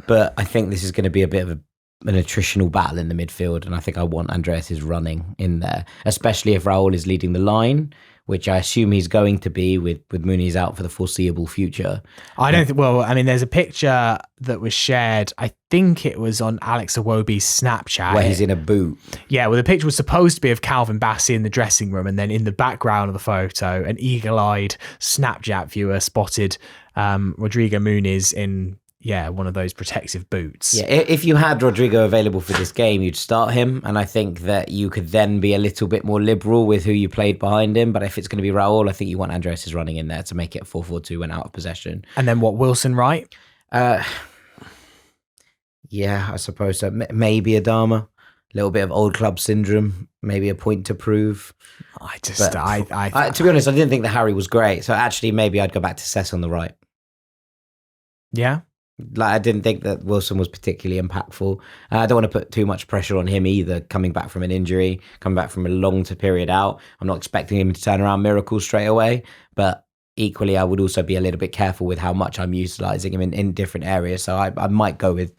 But I think this is going to be a bit of an attritional battle in the midfield, and I think I want Andreas' running in there, especially if Raul is leading the line, which I assume he's going to be with Mooney's out for the foreseeable future. I don't think, there's a picture that was shared, I think it was on Alex Iwobi's Snapchat. Where he's in a boot. Yeah, well, the picture was supposed to be of Calvin Bassey in the dressing room, and then in the background of the photo, an eagle-eyed Snapchat viewer spotted Rodrigo Muniz in one of those protective boots. Yeah, if you had Rodrigo available for this game, you'd start him, and I think that you could then be a little bit more liberal with who you played behind him. But if it's going to be Raul, I think you want Andreas running in there to make it 4-4-2 when out of possession. And then what, Wilson right? Yeah, I suppose so. Maybe Adama. A little bit of old club syndrome, maybe a point to prove. To be honest, I didn't think that Harry was great. So actually, maybe I'd go back to Sess on the right. Yeah. Like I didn't think that Wilson was particularly impactful. I don't want to put too much pressure on him either, coming back from an injury, coming back from a long period out. I'm not expecting him to turn around miracles straight away, but equally I would also be a little bit careful with how much I'm utilising him in different areas. So I might go with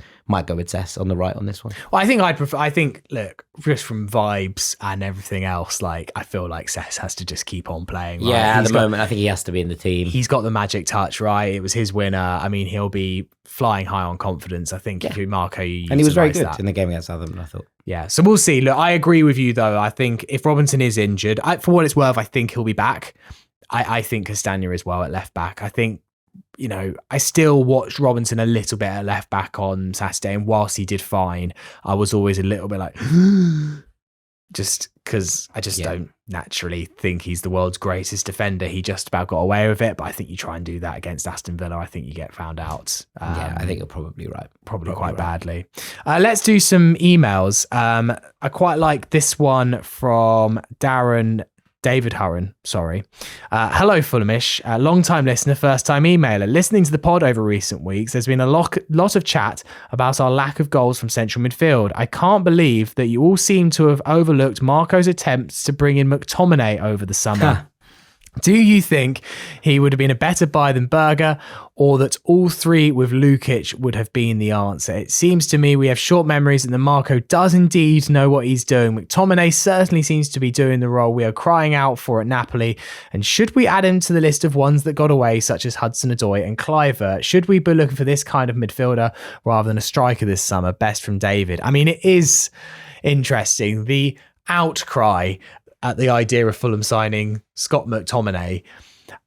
Sess on the right on this one. Well, I think look, just from vibes and everything else, like I feel like Sess has to just keep on playing. Right? Yeah, at the moment I think he has to be in the team. He's got the magic touch, right? It was his winner. I mean, he'll be flying high on confidence. I think Marco, and he was very good in the game against Southampton, I thought. Yeah, so we'll see. Look, I agree with you though. I think if Robinson is injured, for what it's worth, I think he'll be back. I think Castagna as well at left back. I think, I still watched Robinson a little bit at left back on Saturday, and whilst he did fine, I was always a little bit like, just because I just don't naturally think he's the world's greatest defender. He just about got away with it, but I think you try and do that against Aston Villa, I think you get found out. I think you're probably right. Probably quite badly. Let's do some emails. I quite like this one from Darren David Hurren, sorry. Hello, Fulhamish. Long-time listener, first-time emailer. Listening to the pod over recent weeks, there's been a lot of chat about our lack of goals from central midfield. I can't believe that you all seem to have overlooked Marco's attempts to bring in McTominay over the summer. Do you think he would have been a better buy than Berger, or that all three with Lukic would have been the answer? It seems to me we have short memories and that Marco does indeed know what he's doing. McTominay certainly seems to be doing the role we are crying out for at Napoli. And should we add him to the list of ones that got away, such as Hudson-Odoi and Clivert? Should we be looking for this kind of midfielder rather than a striker this summer? Best from David. I mean, it is interesting. The outcry at the idea of Fulham signing Scott McTominay.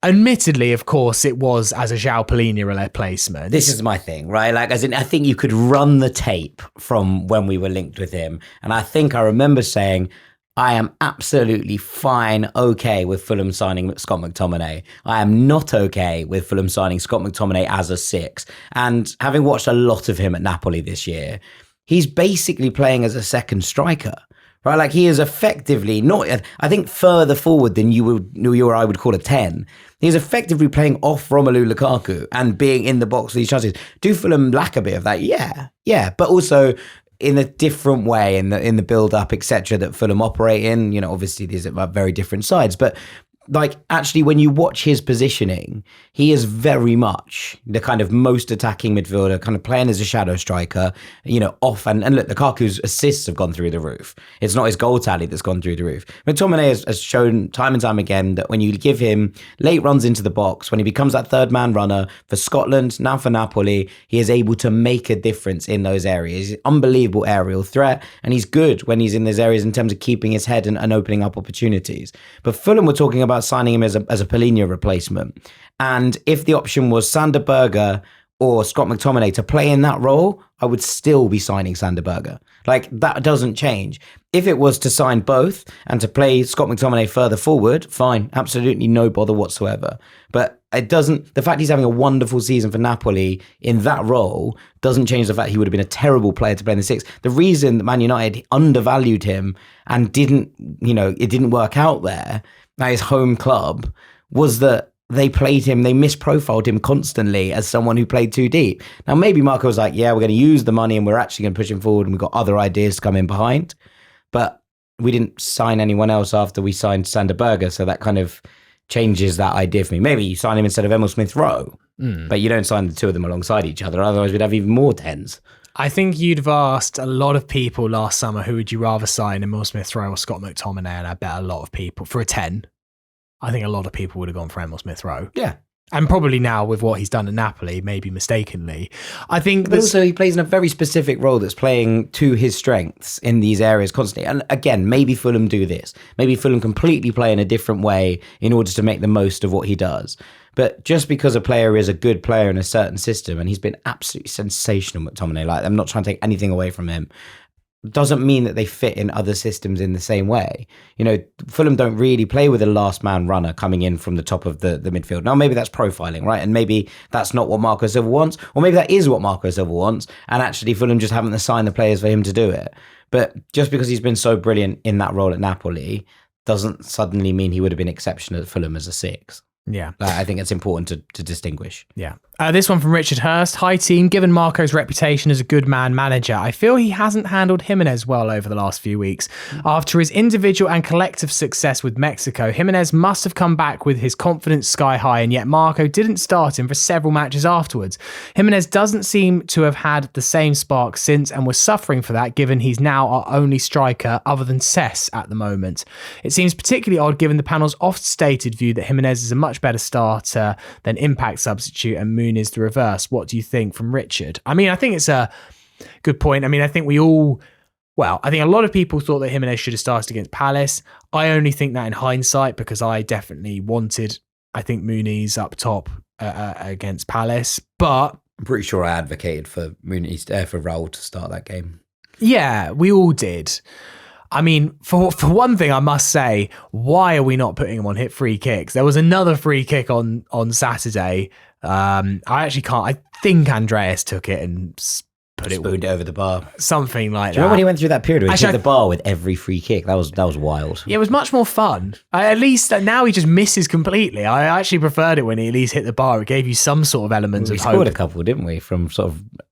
Admittedly, of course, it was as a João Palhinha replacement. This is my thing, right? Like, as in, I think you could run the tape from when we were linked with him. And I think I remember saying, I am absolutely fine, okay with Fulham signing Scott McTominay. I am not okay with Fulham signing Scott McTominay as a 6. And having watched a lot of him at Napoli this year, he's basically playing as a second striker. Right, like he is effectively not, I think, further forward than you or I would call a 10. He's effectively playing off Romelu Lukaku and being in the box with these chances. Do Fulham lack a bit of that? Yeah, but also in a different way in the build-up, etc., that Fulham operate in. You know, obviously these are very different sides, but like, actually, when you watch his positioning, he is very much the kind of most attacking midfielder, kind of playing as a shadow striker, you know, off. And look, Lukaku's assists have gone through the roof. It's not his goal tally that's gone through the roof. McTominay has shown time and time again that when you give him late runs into the box, when he becomes that third man runner for Scotland, now for Napoli, he is able to make a difference in those areas. He's an unbelievable aerial threat, and he's good when he's in those areas in terms of keeping his head and opening up opportunities. But Fulham were talking about signing him as a Palhinha replacement. And if the option was Sander Berger or Scott McTominay to play in that role, I would still be signing Sander Berger. Like, that doesn't change. If it was to sign both and to play Scott McTominay further forward, fine, absolutely no bother whatsoever. But it doesn't, the fact he's having a wonderful season for Napoli in that role doesn't change the fact he would have been a terrible player to play in the 6. The reason that Man United undervalued him and didn't, you know, it didn't work out there at his home club was that they played him, they misprofiled him constantly as someone who played too deep. Now, maybe Marco was like, yeah, we're going to use the money and we're actually going to push him forward and we've got other ideas to come in behind. But we didn't sign anyone else after we signed Sander Berger, so that kind of changes that idea for me. Maybe you sign him instead of Emil Smith-Rowe, but you don't sign the two of them alongside each other, otherwise we'd have even more 10s. I think you'd have asked a lot of people last summer, who would you rather sign, Emil Smith-Rowe or Scott McTominay? And I bet a lot of people, for a 10, I think a lot of people would have gone for Emil Smith-Rowe. Yeah. And probably now with what he's done at Napoli, maybe mistakenly. I think but also he plays in a very specific role that's playing to his strengths in these areas constantly. And again, maybe Fulham do this. Maybe Fulham completely play in a different way in order to make the most of what he does. But just because a player is a good player in a certain system, and he's been absolutely sensational, McTominay, like, I'm not trying to take anything away from him, doesn't mean that they fit in other systems in the same way. You know, Fulham don't really play with a last man runner coming in from the top of the midfield. Now, maybe that's profiling, right? And maybe that's not what Marco Silva wants, or maybe that is what Marco Silva wants, and actually Fulham just haven't assigned the players for him to do it. But just because he's been so brilliant in that role at Napoli doesn't suddenly mean he would have been exceptional at Fulham as a 6. Yeah. I think it's important to distinguish. Yeah. This one from Richard Hurst. Hi team, given Marco's reputation as a good man manager, I feel he hasn't handled Jimenez well over the last few weeks. After his individual and collective success with Mexico, Jimenez must have come back with his confidence sky high, and yet Marco didn't start him for several matches afterwards. Jimenez doesn't seem to have had the same spark since, and was suffering for that, given he's now our only striker other than Sess at the moment. It seems particularly odd given the panel's oft-stated view that Jimenez is a much better starter than impact substitute and Moon is the reverse. What do you think? From Richard. I mean, I think it's a good point. I mean, I think I think a lot of people thought that Jimenez should have started against Palace. I only think that in hindsight, because I definitely wanted, I think, Mooney's up top against Palace, but I'm pretty sure I advocated for Mooney's for Raul to start that game. Yeah, we all did. I mean, for one thing, I must say, why are we not putting him on hit free kicks? There was another free kick on Saturday. I think Andreas took it and spooned it over the bar. Something like Do you remember that. when he went through that period where he Actually, hit the bar with every free kick? That was wild. Yeah, it was much more fun. At least now he just misses completely. I actually preferred it when he at least hit the bar. It gave you some sort of elements We of scored hope. a couple, didn't we?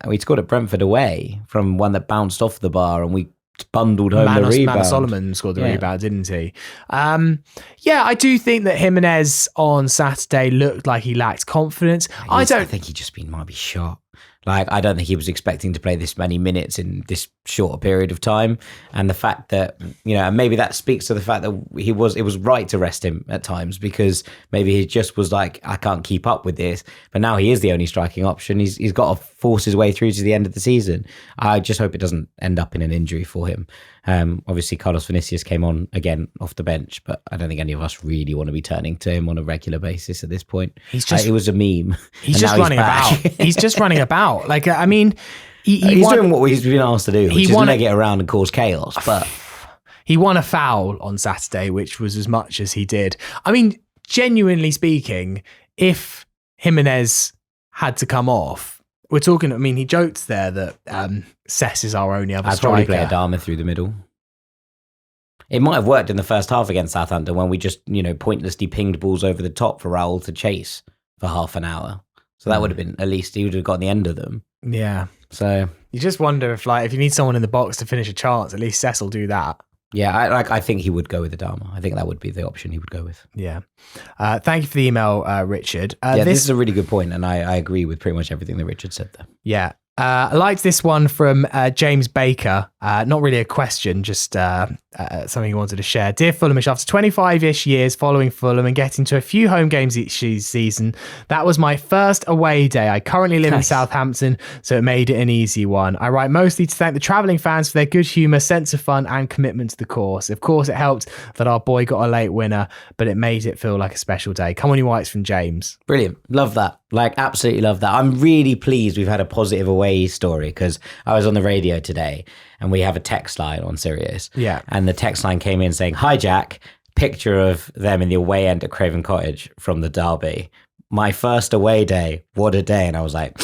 We scored at Brentford away from one that bounced off the bar, and we bundled home the rebound. Manor Solomon scored the rebound, didn't he? I do think that Jimenez on Saturday looked like he lacked confidence. I think he just might be shot. Like, I don't think he was expecting to play this many minutes in this short period of time. And the fact that, and maybe that speaks to the fact that it was right to rest him at times, because maybe he just was like, I can't keep up with this. But now he is the only striking option. He's got to force his way through to the end of the season. I just hope it doesn't end up in an injury for him. Obviously, Carlos Vinicius came on again off the bench, but I don't think any of us really want to be turning to him on a regular basis at this point. It was a meme. He's just running about. He's just running about. Like, I mean, he's doing what he's been asked to do, which is leg it around and cause chaos. But he won a foul on Saturday, which was as much as he did. I mean, genuinely speaking, if Jimenez had to come off, we're talking, I mean, he joked there that Sess is our only other striker. I'd probably play Adama through the middle. It might have worked in the first half against Southampton when we just, pointlessly pinged balls over the top for Raul to chase for half an hour. So that would have been, at least he would have gotten the end of them. Yeah. So you just wonder if you need someone in the box to finish a chance, at least Sess will do that. Yeah, I think he would go with Adama. I think that would be the option he would go with. Yeah. Thank you for the email, Richard. This is a really good point, and I agree with pretty much everything that Richard said there. Yeah. I liked this one from James Baker. Not really a question, just something he wanted to share. Dear Fulhamish, after 25-ish years following Fulham and getting to a few home games each season, that was my first away day. I currently live in Southampton, so it made it an easy one. I write mostly to thank the travelling fans for their good humour, sense of fun and commitment to the course. Of course, it helped that our boy got a late winner, but it made it feel like a special day. Come on, you whites, from James. Brilliant. Love that. Absolutely love that. I'm really pleased we've had a positive away story, because I was on the radio today and we have a text line on Sirius. Yeah. And the text line came in saying, "Hi Jack, picture of them in the away end at Craven Cottage from the derby. My first away day. What a day." And I was like,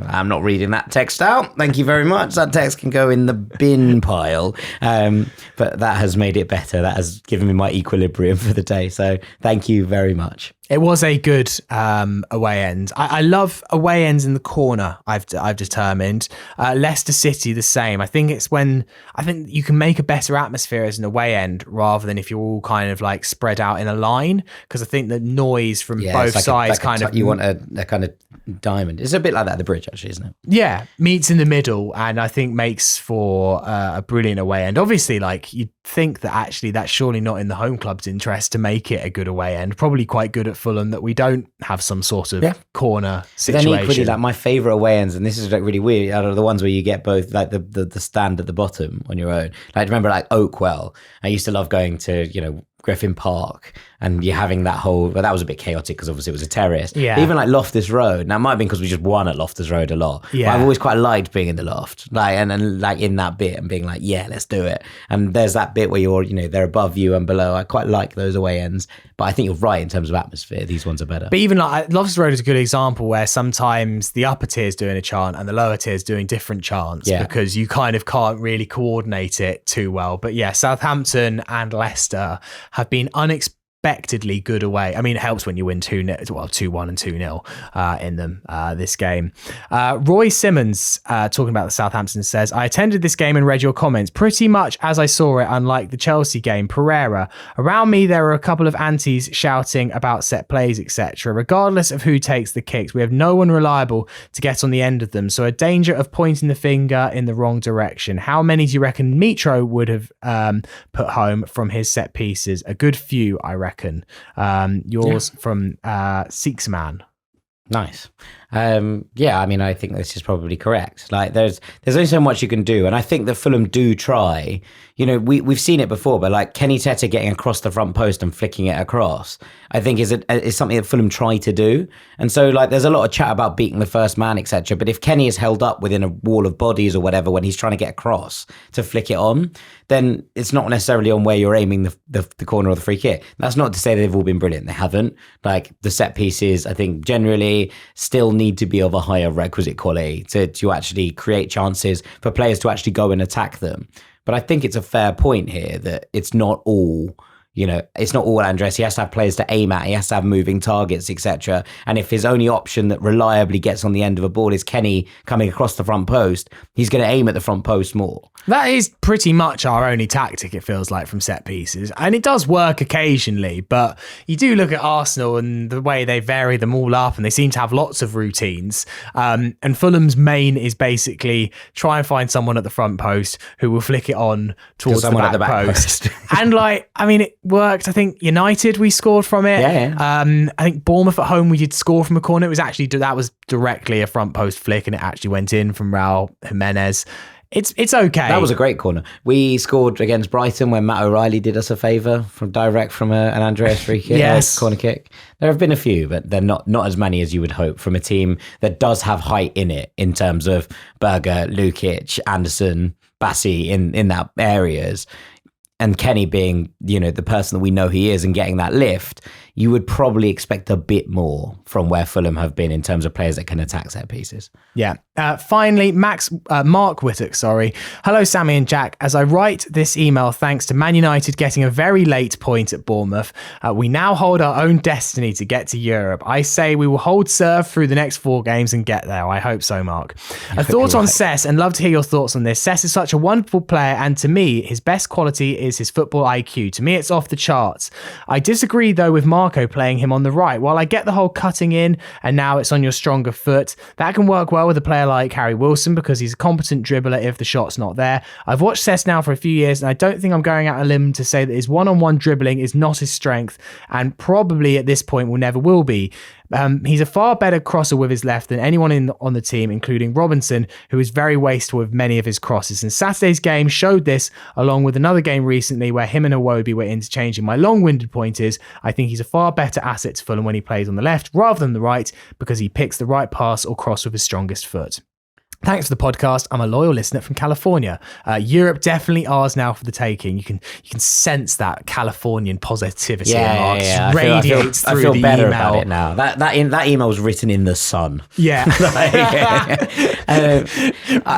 I'm not reading that text out. Thank you very much. That text can go in the bin pile. But that has made it better. That has given me my equilibrium for the day. So thank you very much. It was a good away end. I love away ends in the corner. I've determined. Leicester City the same. I think you can make a better atmosphere as an away end rather than if you're all kind of like spread out in a line, because I think the noise from both sides you want a kind of diamond. It's a bit like that at the bridge, actually, isn't it? Yeah, meets in the middle, and I think makes for a brilliant away end. Obviously, like, you'd think that actually that's surely not in the home club's interest to make it a good away end. Probably quite good at Fulham that we don't have some sort of corner situation. Then equally, like, my favourite away ends, and this is like really weird, are the ones where you get both, like the stand at the bottom on your own. Like, remember, like Oakwell, I used to love going to, Griffin Park, and you're having that whole, well, that was a bit chaotic because obviously it was a terrace. Yeah. Even like Loftus Road. Now it might have been because we just won at Loftus Road a lot. Yeah. But I've always quite liked being in the loft, like, and like in that bit and being like, yeah, let's do it. And there's that bit where you're, they're above you and below. I quite like those away ends, but I think you're right in terms of atmosphere. These ones are better. But even like Loftus Road is a good example where sometimes the upper tier's doing a chant and the lower tier's doing different chants because you kind of can't really coordinate it too well. But yeah, Southampton and Leicester have been unexpectedly good away. I mean, it helps when you win 2-1 and 2-0 in them this game. Roy Simmons, talking about the Southampton, says, I attended this game and read your comments pretty much as I saw it, unlike the Chelsea game. Pereira. Around me, there are a couple of antis shouting about set plays, etc. Regardless of who takes the kicks, we have no one reliable to get on the end of them, so a danger of pointing the finger in the wrong direction. How many do you reckon Mitro would have put home from his set pieces? A good few, I reckon. Yours from Six Man. Nice. I mean, I think this is probably correct. Like, there's only so much you can do, and I think that Fulham do try. We've seen it before, but like Kenny Tete getting across the front post and flicking it across, I think is something that Fulham try to do. And so, like, there's a lot of chat about beating the first man, etc. But if Kenny is held up within a wall of bodies or whatever when he's trying to get across to flick it on, then it's not necessarily on where you're aiming the corner or the free kick. That's not to say they've all been brilliant. They haven't. Like, the set pieces, I think generally still need to be of a higher requisite quality to actually create chances for players to actually go and attack them. But I think it's a fair point here that it's not all Andres. He has to have players to aim at. He has to have moving targets, etc. And if his only option that reliably gets on the end of a ball is Kenny coming across the front post, he's going to aim at the front post more. That is pretty much our only tactic, it feels like, from set pieces. And it does work occasionally, but you do look at Arsenal and the way they vary them all up, and they seem to have lots of routines. And Fulham's main is basically try and find someone at the front post who will flick it on towards the back post. And it worked. I think United, we scored from it. Yeah. I think Bournemouth at home, we did score from a corner. That was directly a front post flick, and it actually went in from Raul Jimenez. It's okay. That was a great corner. We scored against Brighton when Matt O'Reilly did us a favour from an Andreas free kick, yes, corner kick. There have been a few, but they're not as many as you would hope from a team that does have height in it in terms of Berger, Lukic, Anderson, Bassi in that areas. And Kenny being, the person that we know he is and getting that lift, you would probably expect a bit more from where Fulham have been in terms of players that can attack set pieces. Yeah. Finally, Mark Whittock, sorry. Hello, Sammy and Jack. As I write this email, thanks to Man United getting a very late point at Bournemouth, we now hold our own destiny to get to Europe. I say we will hold serve through the next 4 games and get there. I hope so, Mark. A thought on Sess, and love to hear your thoughts on this. Sess is such a wonderful player, and to me, his best quality is his football IQ. To me, it's off the charts. I disagree, though, with Marco playing him on the right. While I get the whole cutting in, and now it's on your stronger foot, that can work well with a player like Harry Wilson because he's a competent dribbler if the shot's not there. I've watched Sess now for a few years, and I don't think I'm going out on a limb to say that his one-on-one dribbling is not his strength, and probably at this point will be. He's a far better crosser with his left than anyone on the team, including Robinson, who is very wasteful with many of his crosses. And Saturday's game showed this, along with another game recently where him and Iwobi were interchanging. My long-winded point is, I think he's a far better asset to Fulham when he plays on the left rather than the right, because he picks the right pass or cross with his strongest foot. Thanks for the podcast. I'm a loyal listener from California. Europe definitely ours now for the taking. You can sense that Californian positivity. Yeah. Radiates I feel better about it now. That email was written in the sun. Yeah.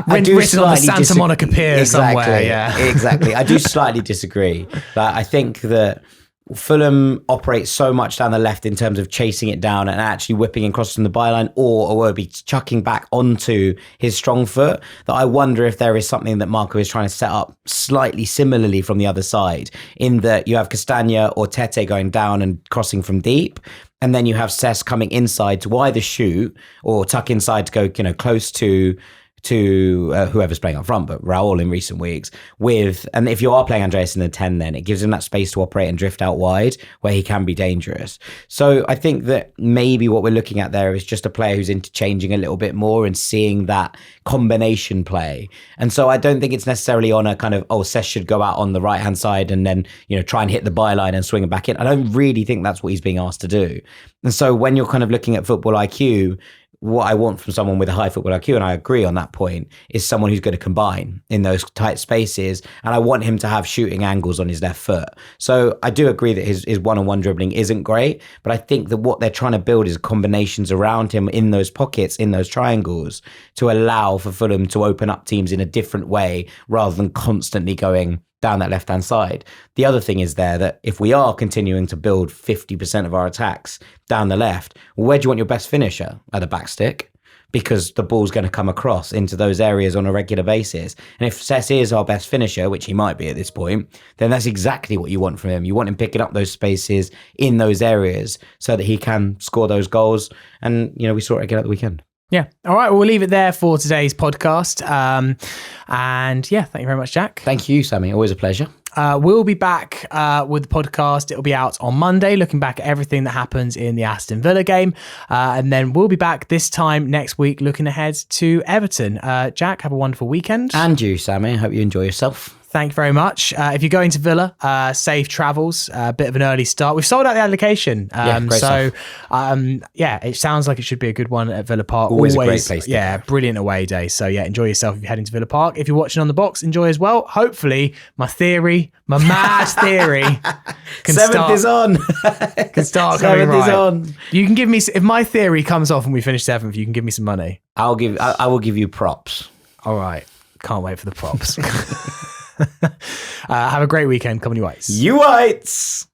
Written on the Santa Monica Pier somewhere. Yeah. Exactly. I do slightly disagree, but I think that Fulham operates so much down the left in terms of chasing it down and actually whipping across from the byline, or Iwobi chucking back onto his strong foot, that I wonder if there is something that Marco is trying to set up slightly similarly from the other side, in that you have Castagna or Tete going down and crossing from deep, and then you have Sess coming inside to either shoot or tuck inside to go, close to whoever's playing up front, but Raul in recent weeks and if you are playing Andreas in the 10, then it gives him that space to operate and drift out wide where he can be dangerous. So I think that maybe what we're looking at there is just a player who's interchanging a little bit more and seeing that combination play. And so I don't think it's necessarily on a kind of, Sess should go out on the right hand side and then, try and hit the byline and swing it back in. I don't really think that's what he's being asked to do. And so when you're kind of looking at football IQ, what I want from someone with a high football IQ, and I agree on that point, is someone who's going to combine in those tight spaces. And I want him to have shooting angles on his left foot. So I do agree that his one-on-one dribbling isn't great, but I think that what they're trying to build is combinations around him in those pockets, in those triangles, to allow for Fulham to open up teams in a different way rather than constantly going down that left-hand side. The other thing is there that if we are continuing to build 50% of our attacks down the left, where do you want your best finisher? At the back stick? Because the ball's going to come across into those areas on a regular basis. And if Sess is our best finisher, which he might be at this point, then that's exactly what you want from him. You want him picking up those spaces in those areas so that he can score those goals. And, we saw it again at the weekend. Yeah. All right. Well, we'll leave it there for today's podcast. And yeah, thank you very much, Jack. Thank you, Sammy. Always a pleasure. We'll be back with the podcast. It'll be out on Monday, looking back at everything that happens in the Aston Villa game. And then we'll be back this time next week, looking ahead to Everton. Jack, have a wonderful weekend. And you, Sammy. I hope you enjoy yourself. Thank you very much. If you're going to Villa, safe travels. A bit of an early start. We've sold out the allocation. Great so, stuff. it sounds like it should be a good one at Villa Park. Always a great place to go. Brilliant away day. So, enjoy yourself if you're heading to Villa Park. If you're watching on the box, enjoy as well. Hopefully, my mad theory can Seventh is on. Can start coming right. Is on. You can give me, if my theory comes off and we finish 7th, you can give me some money. I will give you props. All right. Can't wait for the props. Have a great weekend. Come on, you Whites. You Whites.